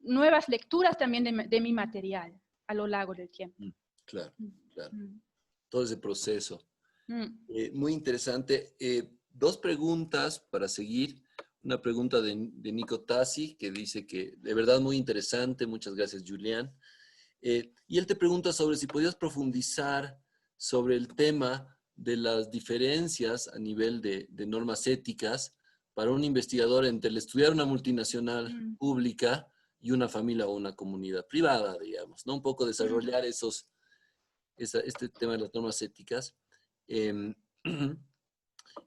nuevas lecturas también de mi material a lo largo del tiempo. Claro, claro. Todo ese proceso. Muy interesante. 2 preguntas para seguir. Una pregunta de Nico Tassi, que dice que de verdad muy interesante. Muchas gracias, Julián. Y él te pregunta sobre si podías profundizar sobre el tema de las diferencias a nivel de normas éticas para un investigador entre el estudiar una multinacional pública y una familia o una comunidad privada, digamos, ¿no? Un poco desarrollar este tema de las normas éticas.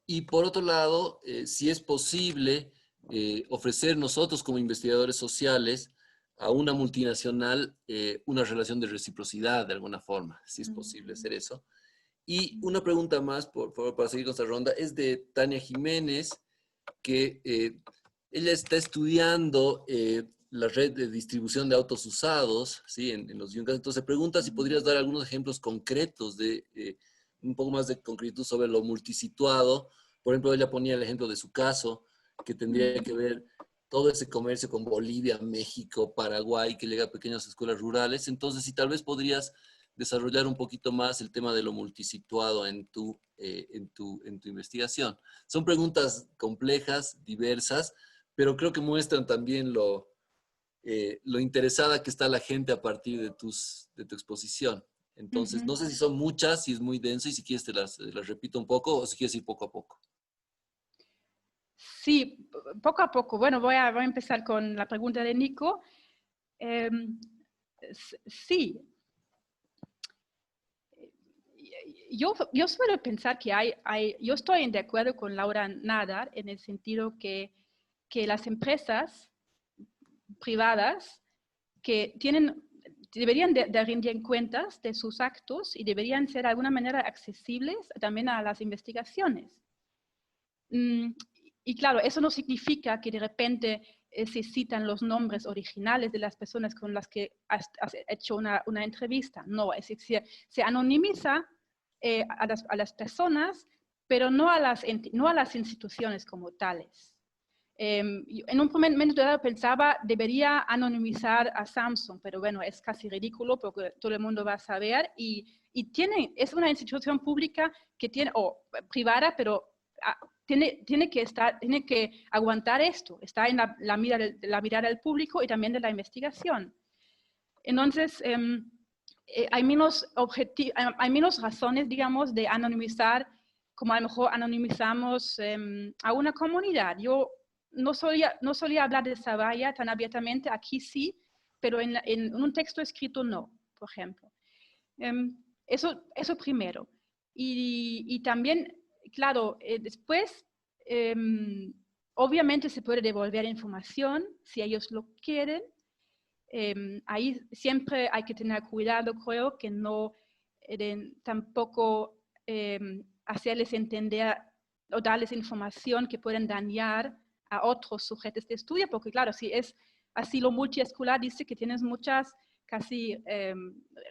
Y por otro lado, si es posible ofrecer nosotros como investigadores sociales a una multinacional una relación de reciprocidad de alguna forma, si es posible hacer eso. Y una pregunta más, por favor, para seguir con esta ronda, es de Tania Jiménez, que ella está estudiando la red de distribución de autos usados, ¿sí? en los Yuncas. Entonces pregunta si podrías dar algunos ejemplos concretos de un poco más de concretud sobre lo multisituado. Por ejemplo, ella ponía el ejemplo de su caso, que tendría que ver todo ese comercio con Bolivia, México, Paraguay, que llega a pequeñas escuelas rurales. Entonces, si tal vez podrías desarrollar un poquito más el tema de lo multisituado en tu investigación. Son preguntas complejas, diversas, pero creo que muestran también lo interesada que está la gente a partir de tu exposición. Entonces, no sé si son muchas, si es muy denso, y si quieres te las repito un poco, o si quieres ir poco a poco. Sí, poco a poco. Bueno, voy a empezar con la pregunta de Nico. Sí. Yo suelo pensar que yo estoy de acuerdo con Laura Nadar en el sentido que las empresas privadas que deberían de rendir cuentas de sus actos y deberían ser de alguna manera accesibles también a las investigaciones. Y claro, eso no significa que de repente se citan los nombres originales de las personas con las que has hecho una entrevista. No, es decir, se anonimiza a las personas, pero no a las instituciones como tales. En un momento dado pensaba, debería anonimizar a Samsung, pero bueno, es casi ridículo porque todo el mundo va a saber y es una institución pública que o privada, pero tiene que aguantar esto, está en la mirada del público y también de la investigación. Entonces, hay menos razones, digamos, de anonimizar, como a lo mejor anonimizamos a una comunidad. Yo no solía hablar de Zavalla tan abiertamente, aquí sí, pero en un texto escrito no, por ejemplo. Eso primero. Y también, claro, después, obviamente se puede devolver información si ellos lo quieren. Ahí siempre hay que tener cuidado, creo, que no tampoco hacerles entender o darles información que pueden dañar a otros sujetos de estudio, porque claro, si es así lo multiescolar, dice que tienes muchas casi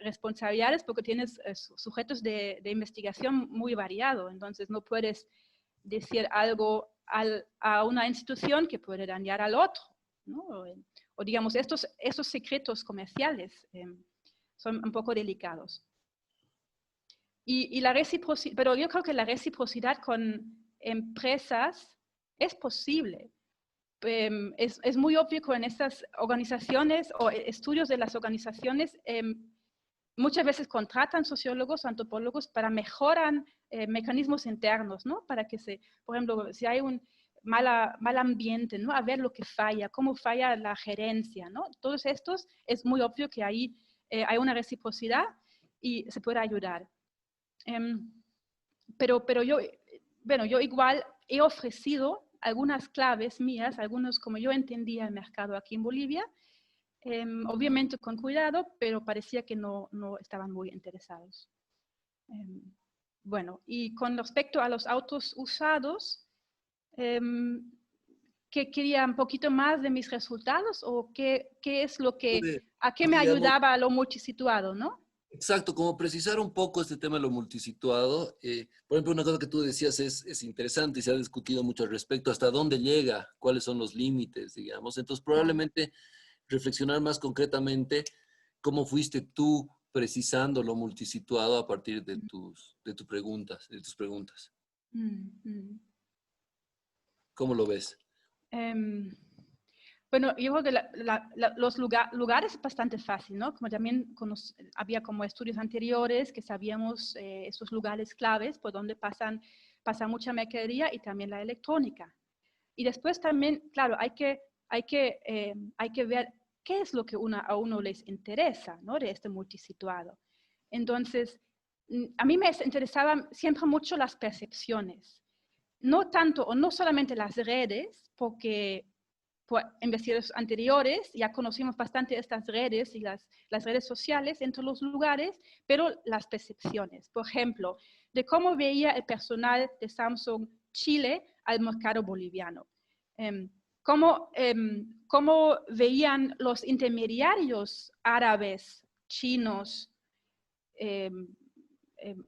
responsabilidades porque tienes sujetos de investigación muy variados, entonces no puedes decir algo a una institución que puede dañar al otro, ¿no? O digamos, estos secretos comerciales son un poco delicados. Y la reciprocidad, pero yo creo que la reciprocidad con empresas es posible. Es muy obvio que en estas organizaciones o estudios de las organizaciones muchas veces contratan sociólogos, antropólogos para mejorar mecanismos internos, ¿no? Para que por ejemplo, si hay mal ambiente, ¿no? A ver lo que falla, cómo falla la gerencia, ¿no? Todos estos es muy obvio que ahí hay una reciprocidad y se puede ayudar. Pero yo, bueno, yo igual he ofrecido algunas claves mías, algunos como yo entendía el mercado aquí en Bolivia, obviamente con cuidado, pero parecía que no estaban muy interesados. Bueno, y con respecto a los autos usados, ¿qué quería un poquito más de mis resultados o qué es lo que, a qué me Digamos, ayudaba lo multisituado, ¿no? exacto, como precisar un poco este tema de lo multisituado. Por ejemplo, una cosa que tú decías es interesante y se ha discutido mucho al respecto, hasta dónde llega, cuáles son los límites, digamos. Entonces, probablemente reflexionar más concretamente cómo fuiste tú precisando lo multisituado a partir de tus preguntas, de tus preguntas. ¿Cómo lo ves? Bueno, yo creo que los lugares es bastante fácil, ¿no? Como también había como estudios anteriores que sabíamos esos lugares claves por donde pasa mucha mercadería y también la electrónica. Y después también, claro, hay que ver qué es lo que a uno les interesa, ¿no? De este multisituado. Entonces, a mí me interesaban siempre mucho las percepciones. No tanto o no solamente las redes, porque por investigaciones anteriores ya conocimos bastante estas redes y las redes sociales entre los lugares, pero las percepciones. Por ejemplo, de cómo veía el personal de Samsung Chile al mercado boliviano. Cómo veían los intermediarios árabes, chinos,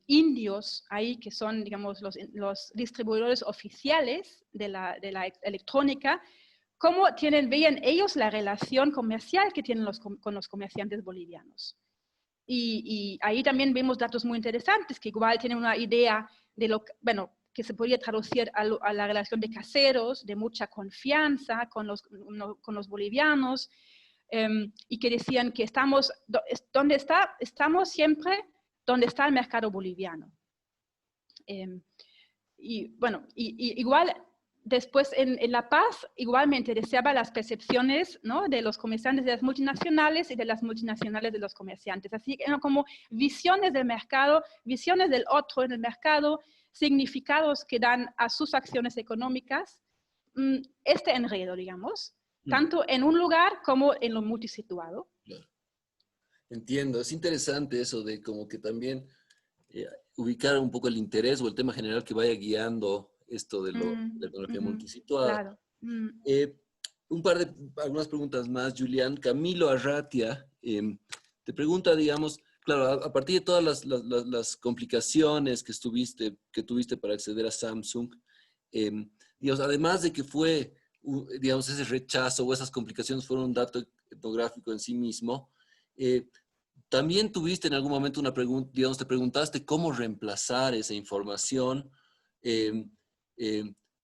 indios ahí, que son, digamos, los distribuidores oficiales de la electrónica, cómo veían ellos la relación comercial que tienen con los comerciantes bolivianos. Y ahí también vemos datos muy interesantes que igual tienen una idea de que se podría traducir a la relación de caseros, de mucha confianza con los bolivianos, y que decían que estamos siempre donde está el mercado boliviano. Y bueno, igual después en La Paz, igual me interesaban las percepciones, ¿no? De los comerciantes de las multinacionales y de las multinacionales de los comerciantes. Así que eran como visiones del mercado, visiones del otro en el mercado, significados que dan a sus acciones económicas, este enredo, digamos, tanto en un lugar como en lo multisituado. Claro. Entiendo, es interesante eso de como que también ubicar un poco el interés o el tema general que vaya guiando esto de la tecnología multisituada. Claro. Algunas preguntas más, Julián. Camilo Arratia te pregunta, digamos, claro, a partir de todas las complicaciones que tuviste para acceder a Samsung, digamos, además de que fue, digamos, ese rechazo o esas complicaciones fueron un dato etnográfico en sí mismo, también tuviste en algún momento una pregunta, digamos, te preguntaste cómo reemplazar esa información,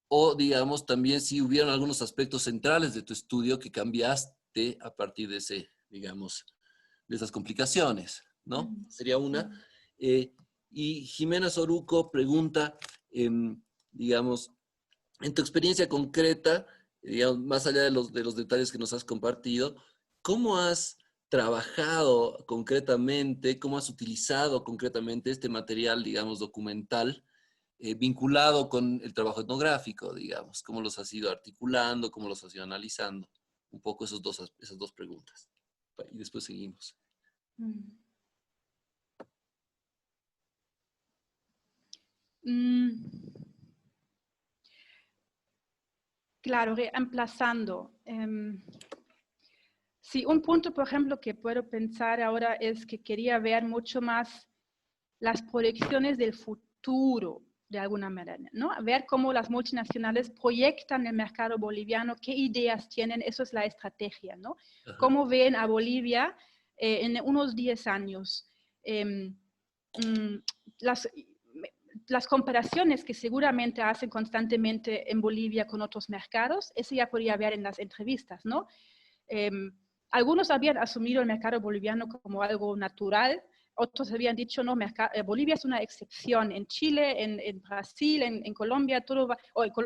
o digamos también si hubieron algunos aspectos centrales de tu estudio que cambiaste a partir de digamos, de esas complicaciones, ¿no? Sería una. Y Jimena Soruco pregunta, digamos, en tu experiencia concreta, digamos, más allá de los detalles que nos has compartido, ¿cómo has trabajado concretamente, cómo has utilizado concretamente este material, digamos, documental, vinculado con el trabajo etnográfico, digamos? ¿Cómo los has ido articulando, cómo los has ido analizando? Un poco esas dos preguntas. Y después seguimos. Claro, reemplazando. Sí, un punto, por ejemplo, que puedo pensar ahora es que quería ver mucho más las proyecciones del futuro, de alguna manera, ¿no? Ver cómo las multinacionales proyectan el mercado boliviano, qué ideas tienen, eso es la estrategia, ¿no? Ajá. Cómo ven a Bolivia en unos 10 años. Las comparaciones que seguramente hacen constantemente en Bolivia con otros mercados, eso ya podría ver en las entrevistas, ¿no? Algunos habían asumido el mercado boliviano como algo natural, otros habían dicho, no, Bolivia es una excepción. En Chile, en Brasil, en Colombia, todo va,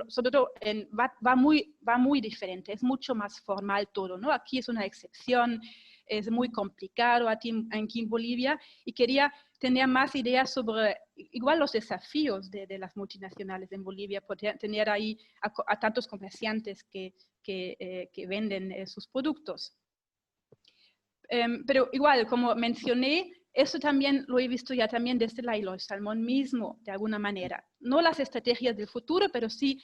sobre todo va muy diferente, es mucho más formal todo, ¿no? Aquí es una excepción, es muy complicado aquí en Bolivia, y tenía más ideas sobre igual los desafíos de las multinacionales en Bolivia, poder tener ahí a tantos comerciantes que venden sus productos. Pero igual, como mencioné, eso también lo he visto ya también desde la Hilo Salmón mismo, de alguna manera. No las estrategias del futuro, pero sí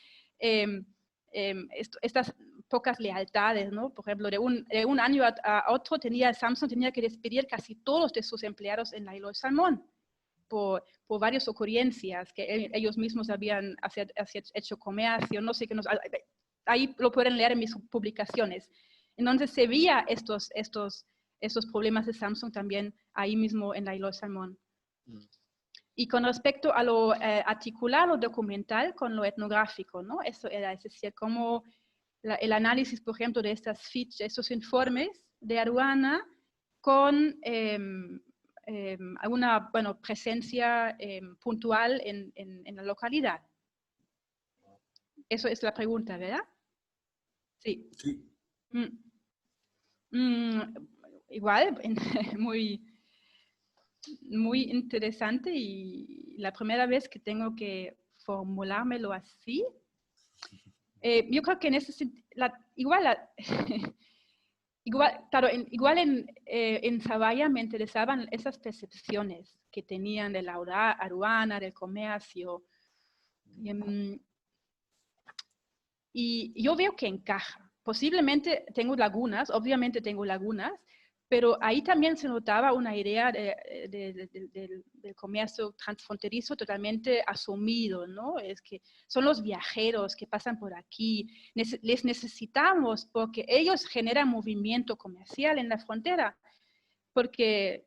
estas pocas lealtades, ¿no? Por ejemplo, de un año a otro Samsung tenía que despedir casi todos de sus empleados en la Hilo Salmón por varias ocurrencias que ellos mismos habían hecho comercio, no sé qué. Ahí lo pueden leer en mis publicaciones. Entonces se veía estos problemas de Samsung también ahí mismo en la Hilo Salmón. Y con respecto a lo articular, lo documental con lo etnográfico, ¿no? Eso era, es decir, como el análisis, por ejemplo, de estos informes de aduana con alguna presencia puntual en la localidad. Eso es la pregunta, ¿verdad? Sí. Sí. Igual, muy, muy interesante, y la primera vez que tengo que formulármelo así. Yo creo que en ese sentido, igual en Zavalla me interesaban esas percepciones que tenían de la aduana, del comercio. Y yo veo que encaja. Posiblemente tengo lagunas, obviamente tengo lagunas, pero ahí también se notaba una idea del comercio transfronterizo totalmente asumido, ¿no? Es que son los viajeros que pasan por aquí, les necesitamos porque ellos generan movimiento comercial en la frontera, porque,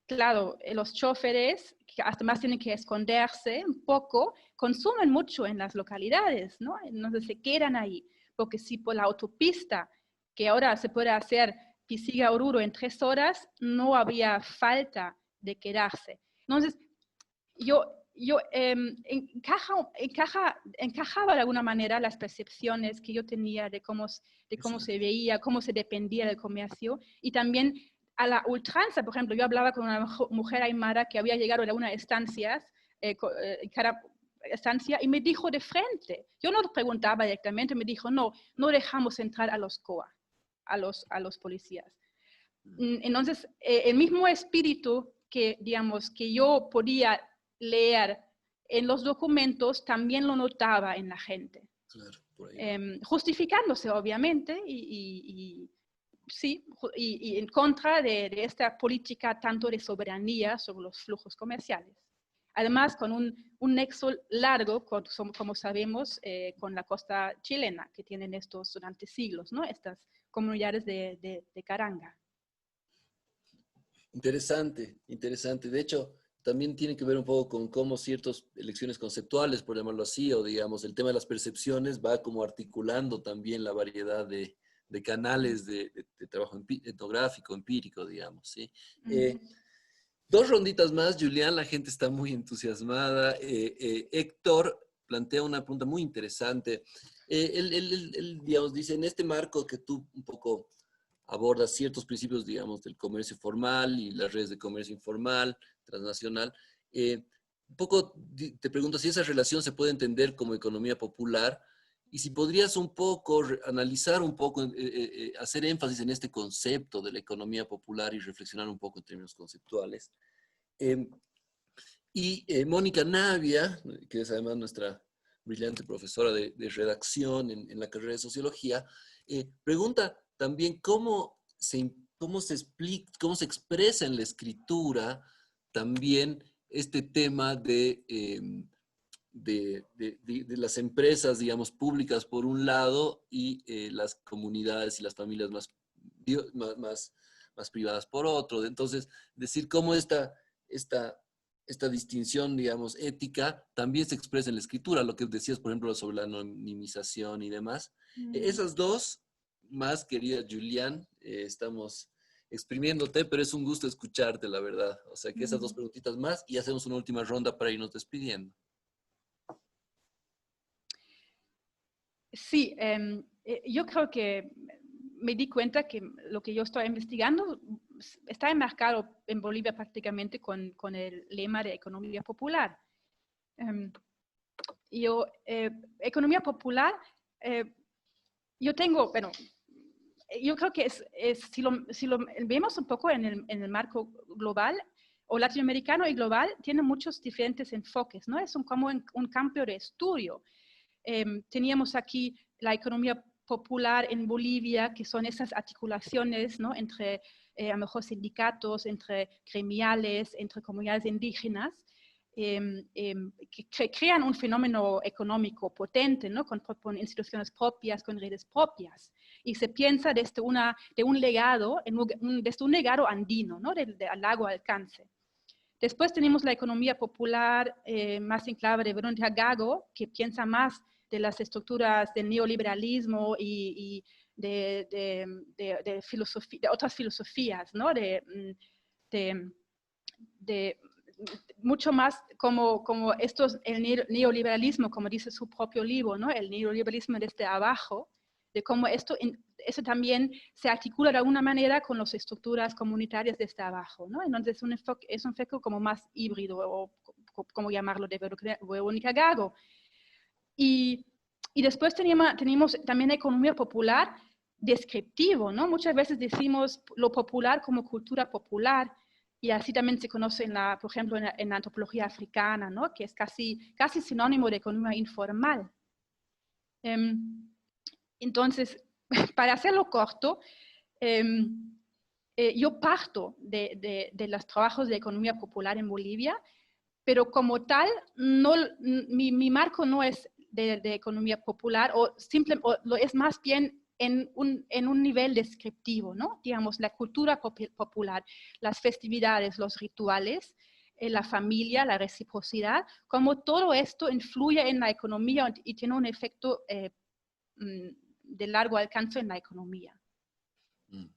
claro, los choferes, que además tienen que esconderse un poco, consumen mucho en las localidades, ¿no? Entonces se quedan ahí, porque si por la autopista, que ahora se puede hacer Pisiga-Oruro en 3 horas, no había falta de quedarse. Entonces, encajaba de alguna manera las percepciones que yo tenía de cómo se veía, cómo se dependía del comercio, y también a la ultranza. Por ejemplo, yo hablaba con una mujer aymara que había llegado a una estancia, y me dijo de frente, yo no preguntaba directamente, me dijo, no dejamos entrar a los COA, a los policías. Entonces, el mismo espíritu que yo podía leer en los documentos, también lo notaba en la gente. Claro, por ahí. Justificándose, obviamente, sí, y en contra de esta política tanto de soberanía sobre los flujos comerciales. Además, con un nexo largo, como sabemos, con la costa chilena, que tienen estos durante siglos, ¿no? Estas comunidades de caranga. Interesante, interesante. De hecho, también tiene que ver un poco con cómo ciertas elecciones conceptuales, por llamarlo así, o digamos, el tema de las percepciones va como articulando también la variedad de canales de trabajo etnográfico, empírico, digamos, ¿sí? Dos ronditas más, Julián, la gente está muy entusiasmada. Héctor plantea una pregunta muy interesante. Él, digamos, dice, en este marco que tú un poco aborda ciertos principios, digamos, del comercio formal y las redes de comercio informal, transnacional. Un poco te pregunto si esa relación se puede entender como economía popular, y si podrías un poco analizar un poco, hacer énfasis en este concepto de la economía popular y reflexionar un poco en términos conceptuales. Mónica Navia, que es además nuestra brillante profesora de redacción en la carrera de Sociología, pregunta también cómo se expresa en la escritura también este tema de las empresas, digamos, públicas por un lado, y las comunidades y las familias más privadas por otro. Entonces, decir cómo esta distinción, digamos, ética también se expresa en la escritura, lo que decías, por ejemplo, sobre la anonimización y demás. Esas dos más, querida Julián, estamos exprimiéndote, pero es un gusto escucharte, la verdad. O sea que esas dos preguntitas más y hacemos una última ronda para irnos despidiendo. Sí, yo creo que me di cuenta que lo que yo estoy investigando está enmarcado en Bolivia prácticamente con el lema de economía popular. Economía popular, yo tengo, bueno, yo creo que si lo vemos un poco en el marco global o latinoamericano y global, tiene muchos diferentes enfoques, ¿no? Es como un campo de estudio. Teníamos aquí la economía popular en Bolivia, que son esas articulaciones, ¿no? Entre a lo mejor sindicatos, entre gremiales, entre comunidades indígenas, que crean un fenómeno económico potente, ¿no? Con instituciones propias, con redes propias. Y se piensa desde un legado, desde un legado andino, ¿no? De largo alcance. Después tenemos la economía popular más en clave de Verónica Gago, que piensa más de las estructuras del neoliberalismo y de otras filosofías, ¿no? Mucho más como el neoliberalismo, como dice su propio libro, ¿no? El neoliberalismo desde abajo, de cómo eso también se articula de alguna manera con las estructuras comunitarias desde abajo, ¿no? Entonces es un enfoque como más híbrido, o como llamarlo, de Verónica Gago. Y después tenemos también economía popular descriptivo, ¿no? Muchas veces decimos lo popular como cultura popular, y así también se conoce, por ejemplo, en la antropología africana, ¿no? Que es casi sinónimo de economía informal. Entonces, para hacerlo corto, yo parto de los trabajos de economía popular en Bolivia, pero como tal, mi marco no es de economía popular, o lo es más bien en un nivel descriptivo, ¿no? Digamos, la cultura popular, las festividades, los rituales, la familia, la reciprocidad, como todo esto influye en la economía y tiene un efecto de largo alcance en la economía.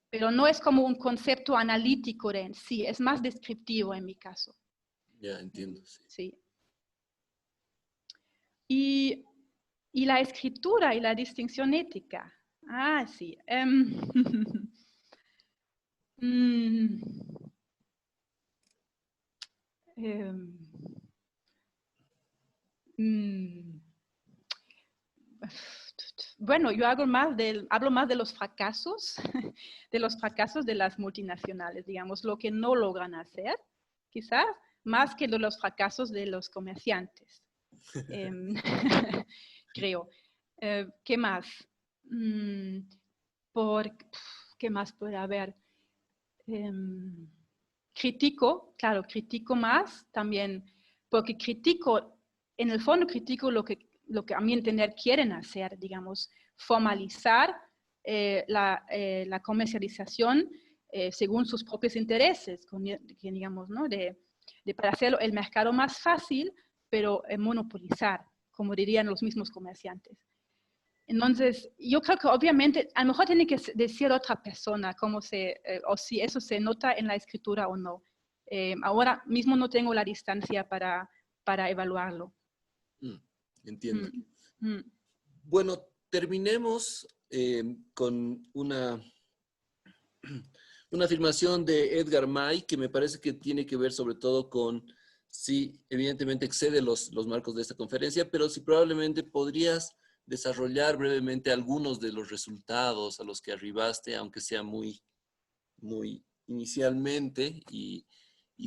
Pero no es como un concepto analítico en sí, es más descriptivo en mi caso. Ya, entiendo. Sí. Y la escritura y la distinción ética. Ah, sí. Bueno, yo hablo más de los fracasos, de las multinacionales, digamos, lo que no logran hacer, quizás, más que de los fracasos de los comerciantes. Creo. ¿Qué más? ¿Qué más puede haber? Critico más también, porque en el fondo critico lo que a mi entender quieren hacer, digamos, formalizar la comercialización según sus propios intereses, digamos, ¿no? Para hacer el mercado más fácil, pero monopolizar, como dirían los mismos comerciantes. Entonces, yo creo que obviamente, a lo mejor tiene que decir otra persona o si eso se nota en la escritura o no. Ahora mismo no tengo la distancia para evaluarlo. Entiendo. Bueno, terminemos con una afirmación de Edgar May, que me parece que tiene que ver sobre todo con, sí, evidentemente excede los marcos de esta conferencia, pero si probablemente podrías desarrollar brevemente algunos de los resultados a los que arribaste, aunque sea muy inicialmente, y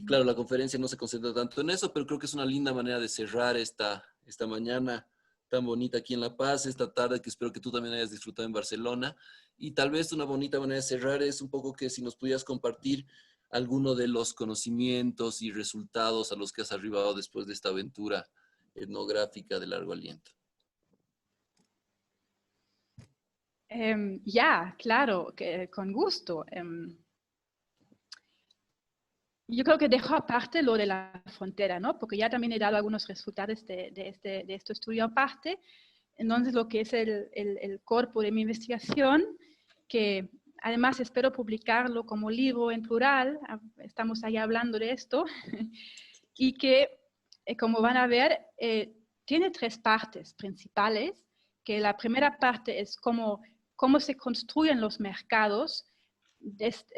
claro, la conferencia no se concentra tanto en eso, pero creo que es una linda manera de cerrar esta mañana tan bonita aquí en La Paz, esta tarde que espero que tú también hayas disfrutado en Barcelona, y tal vez una bonita manera de cerrar es un poco que si nos pudieras compartir alguno de los conocimientos y resultados a los que has arribado después de esta aventura etnográfica de largo aliento. Ya, claro, con gusto. Yo creo que dejo aparte lo de la frontera, ¿no? Porque ya también he dado algunos resultados de este estudio aparte. Entonces, lo que es el cuerpo de mi investigación, que además espero publicarlo como libro en plural, estamos ahí hablando de esto, y que, como van a ver, tiene 3 partes principales, que la primera parte es cómo se construyen los mercados,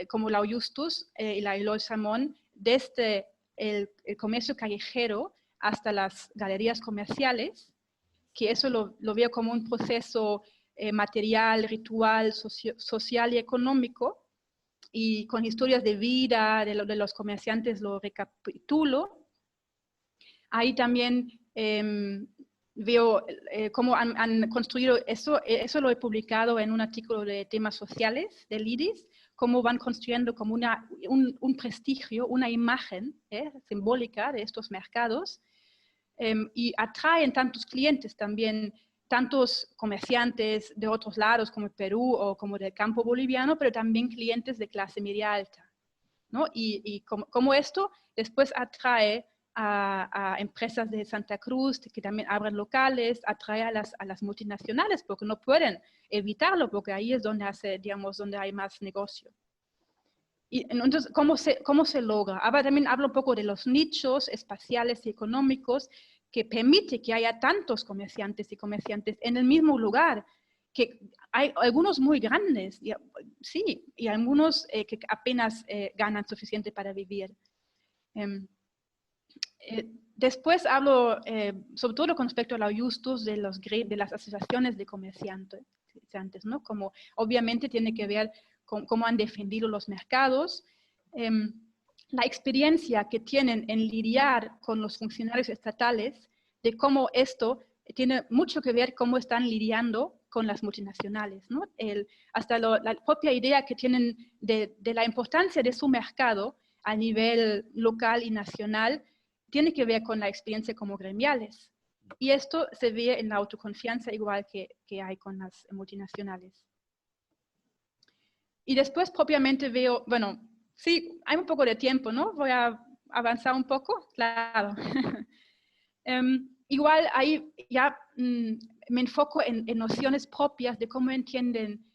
como la Justus y la Eloy Salmón, desde el comercio callejero hasta las galerías comerciales, que eso lo veo como un proceso material, ritual, social y económico, y con historias de vida de los comerciantes lo recapitulo. Ahí también veo cómo han construido eso lo he publicado en un artículo de temas sociales del IDIS, cómo van construyendo como un prestigio, una imagen simbólica de estos mercados, y atraen tantos clientes también, tantos comerciantes de otros lados como Perú o como del campo boliviano, pero también clientes de clase media alta, ¿no? Y como esto después atrae a empresas de Santa Cruz que también abren locales, atrae a las multinacionales porque no pueden evitarlo, porque ahí es donde donde hay más negocio. Y entonces, ¿cómo se logra? Ahora también hablo un poco de los nichos espaciales y económicos que permite que haya tantos comerciantes y comerciantes en el mismo lugar, que hay algunos muy grandes, sí, y algunos que apenas ganan suficiente para vivir. Después hablo, sobre todo con respecto a la Justus, de las asociaciones de comerciantes, ¿no? Como obviamente tiene que ver con cómo han defendido los mercados, la experiencia que tienen en lidiar con los funcionarios estatales, de cómo esto tiene mucho que ver cómo están lidiando con las multinacionales, ¿no? Hasta la propia idea que tienen de la importancia de su mercado a nivel local y nacional, tiene que ver con la experiencia como gremiales. Y esto se ve en la autoconfianza igual que hay con las multinacionales. Y después propiamente veo, bueno, sí, hay un poco de tiempo, ¿no? Voy a avanzar un poco, claro. Igual ahí ya me enfoco en nociones propias de cómo entienden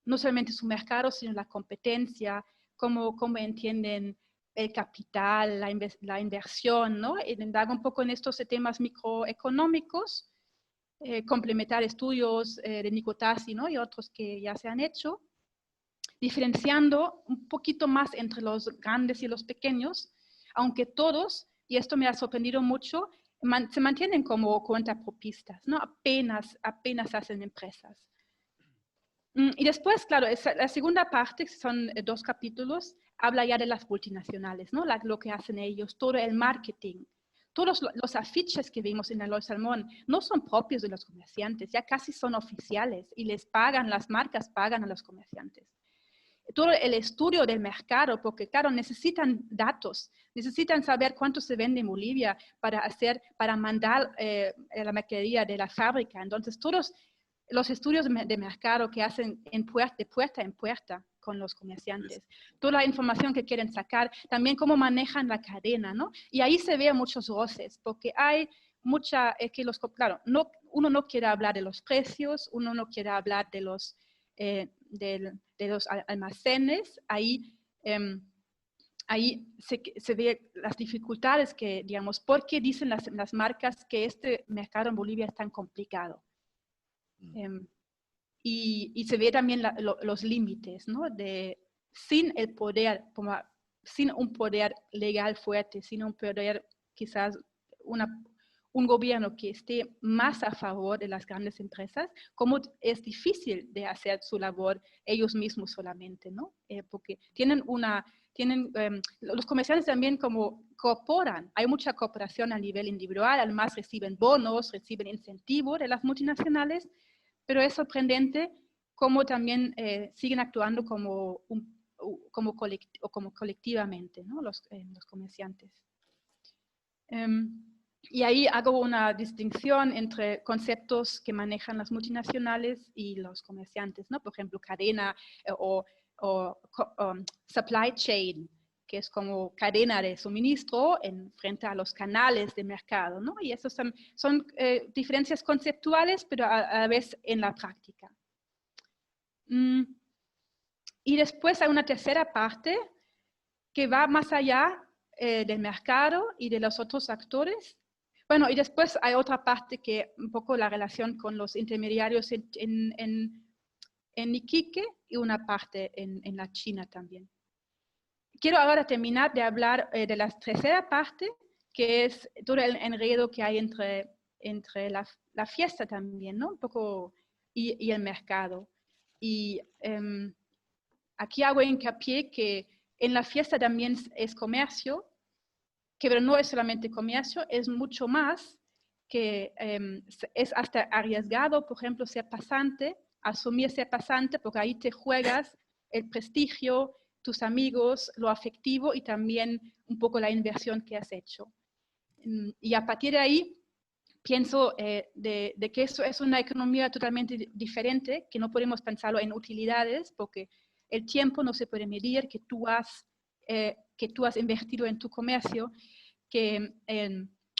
no solamente su mercado, sino la competencia, cómo entienden el capital, la inversión, ¿no? Indago un poco en estos temas microeconómicos, complementar estudios de Nicotasi, ¿no? Y otros que ya se han hecho, diferenciando un poquito más entre los grandes y los pequeños, aunque todos, y esto me ha sorprendido mucho, se mantienen como cuentapropistas, ¿no? Apenas hacen empresas. Y después, claro, la segunda parte, que son 2 capítulos, habla ya de las multinacionales, ¿no? Lo que hacen ellos, todo el marketing. Todos los afiches que vimos en Eloy Salmón no son propios de los comerciantes, ya casi son oficiales y les pagan, las marcas pagan a los comerciantes. Todo el estudio del mercado, porque claro, necesitan datos, necesitan saber cuánto se vende en Bolivia para mandar la mercadería de la fábrica. Entonces, todos los estudios de mercado que hacen de puerta en puerta con los comerciantes, toda la información que quieren sacar, también cómo manejan la cadena, ¿no? Y ahí se ve muchos roces, porque hay mucha, claro, uno no quiere hablar de los precios, uno no quiere hablar de los almacenes, ahí se ve las dificultades que, digamos, ¿por qué dicen las marcas que este mercado en Bolivia es tan complicado? Y se ve también los límites, ¿no? Sin el poder, sin un poder legal fuerte, sin un poder, quizás un gobierno que esté más a favor de las grandes empresas, como es difícil de hacer su labor ellos mismos solamente, ¿no? Porque los comerciantes también como cooperan, hay mucha cooperación a nivel individual, además reciben bonos, reciben incentivos de las multinacionales, pero es sorprendente cómo también siguen actuando como colectivamente, ¿no? Los comerciantes. Y ahí hago una distinción entre conceptos que manejan las multinacionales y los comerciantes, ¿no? Por ejemplo, cadena o supply chain, que es como cadena de suministro frente a los canales de mercado, ¿no? Y esos son diferencias conceptuales, pero a la vez en la práctica. Y después hay una tercera parte que va más allá del mercado y de los otros actores. Bueno, y después hay otra parte que un poco la relación con los intermediarios en Iquique y una parte en la China también. Quiero ahora terminar de hablar de la tercera parte, que es todo el enredo que hay entre la fiesta también, ¿no? Un poco, y el mercado. Y aquí hago hincapié que en la fiesta también es comercio, que pero no es solamente comercio, es mucho más, que es hasta arriesgado, por ejemplo, ser pasante, asumir ser pasante, porque ahí te juegas el prestigio, tus amigos, lo afectivo y también un poco la inversión que has hecho. Y a partir de ahí, pienso de que eso es una economía totalmente diferente, que no podemos pensarlo en utilidades, porque el tiempo no se puede medir, que tú has invertido en tu comercio, que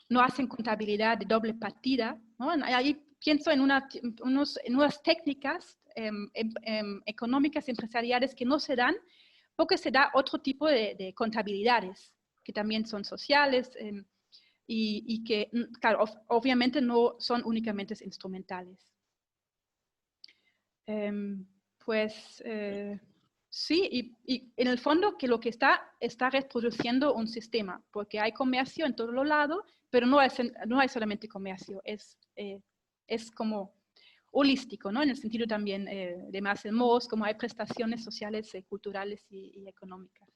no hacen contabilidad de doble partida, ¿no? Ahí pienso en unas técnicas económicas, empresariales que no se dan, porque se da otro tipo de contabilidades, que también son sociales, y que, claro, obviamente no son únicamente instrumentales. Pues sí, y en el fondo que lo que está reproduciendo un sistema, porque hay comercio en todos los lados, pero no hay solamente comercio, es como holístico, ¿no? En el sentido también de Marcel Mauss, como hay prestaciones sociales, culturales y económicas.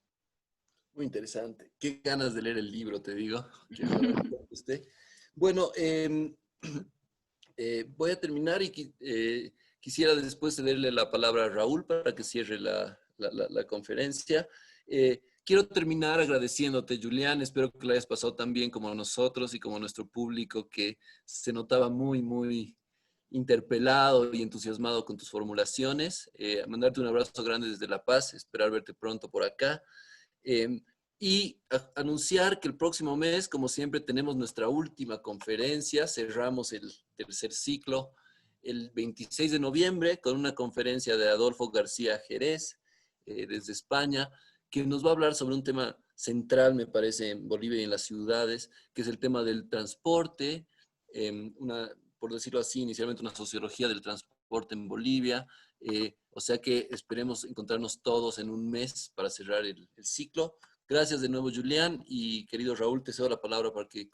Muy interesante. Qué ganas de leer el libro, te digo. Que ojalá te guste. Bueno, voy a terminar y quisiera después cederle la palabra a Raúl para que cierre la conferencia. Quiero terminar agradeciéndote, Julián. Espero que lo hayas pasado tan bien como nosotros y como nuestro público, que se notaba muy, muy interpelado y entusiasmado con tus formulaciones. Mandarte un abrazo grande desde La Paz. Esperar verte pronto por acá. Y anunciar que el próximo mes, como siempre, tenemos nuestra última conferencia. Cerramos el tercer ciclo el 26 de noviembre con una conferencia de Adolfo García Jerez, desde España, que nos va a hablar sobre un tema central, me parece, en Bolivia y en las ciudades, que es el tema del transporte, por decirlo así, inicialmente una sociología del transporte en Bolivia. O sea que esperemos encontrarnos todos en un mes para cerrar el ciclo. Gracias de nuevo, Julián, y querido Raúl, te cedo la palabra para que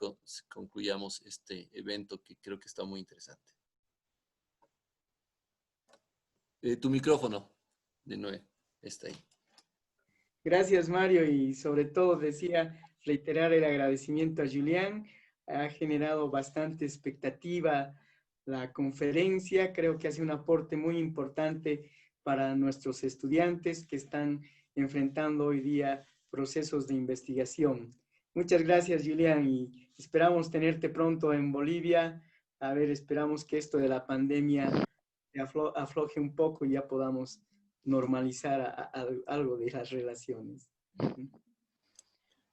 concluyamos este evento que creo que está muy interesante. Tu micrófono, de nuevo, está ahí. Gracias, Mario, y sobre todo decía reiterar el agradecimiento a Julián. Ha generado bastante expectativa la conferencia. Creo que hace un aporte muy importante para nuestros estudiantes que están enfrentando hoy día procesos de investigación. Muchas gracias, Julián, y esperamos tenerte pronto en Bolivia. A ver, esperamos que esto de la pandemia se afloje un poco y ya podamos normalizar algo de las relaciones.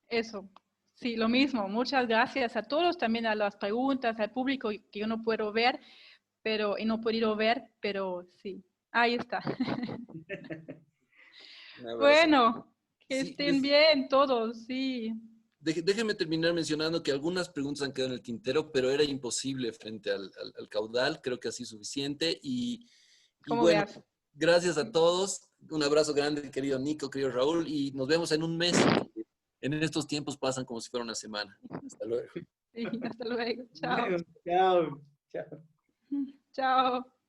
Eso, sí, lo mismo. Muchas gracias a todos, también a las preguntas, al público que yo no puedo ver, y no he podido ver, pero sí, ahí está. Bueno, que sí, estén bien todos, sí. Déjenme terminar mencionando que algunas preguntas han quedado en el tintero, pero era imposible frente al caudal. Creo que así es suficiente. Y Como bueno, veas. gracias a todos. Un abrazo grande, querido Nico, querido Raúl, y nos vemos en un mes. En estos tiempos pasan como si fuera una semana. Hasta luego. Sí, hasta luego. Chao. Bueno, chao. Chao. Chao.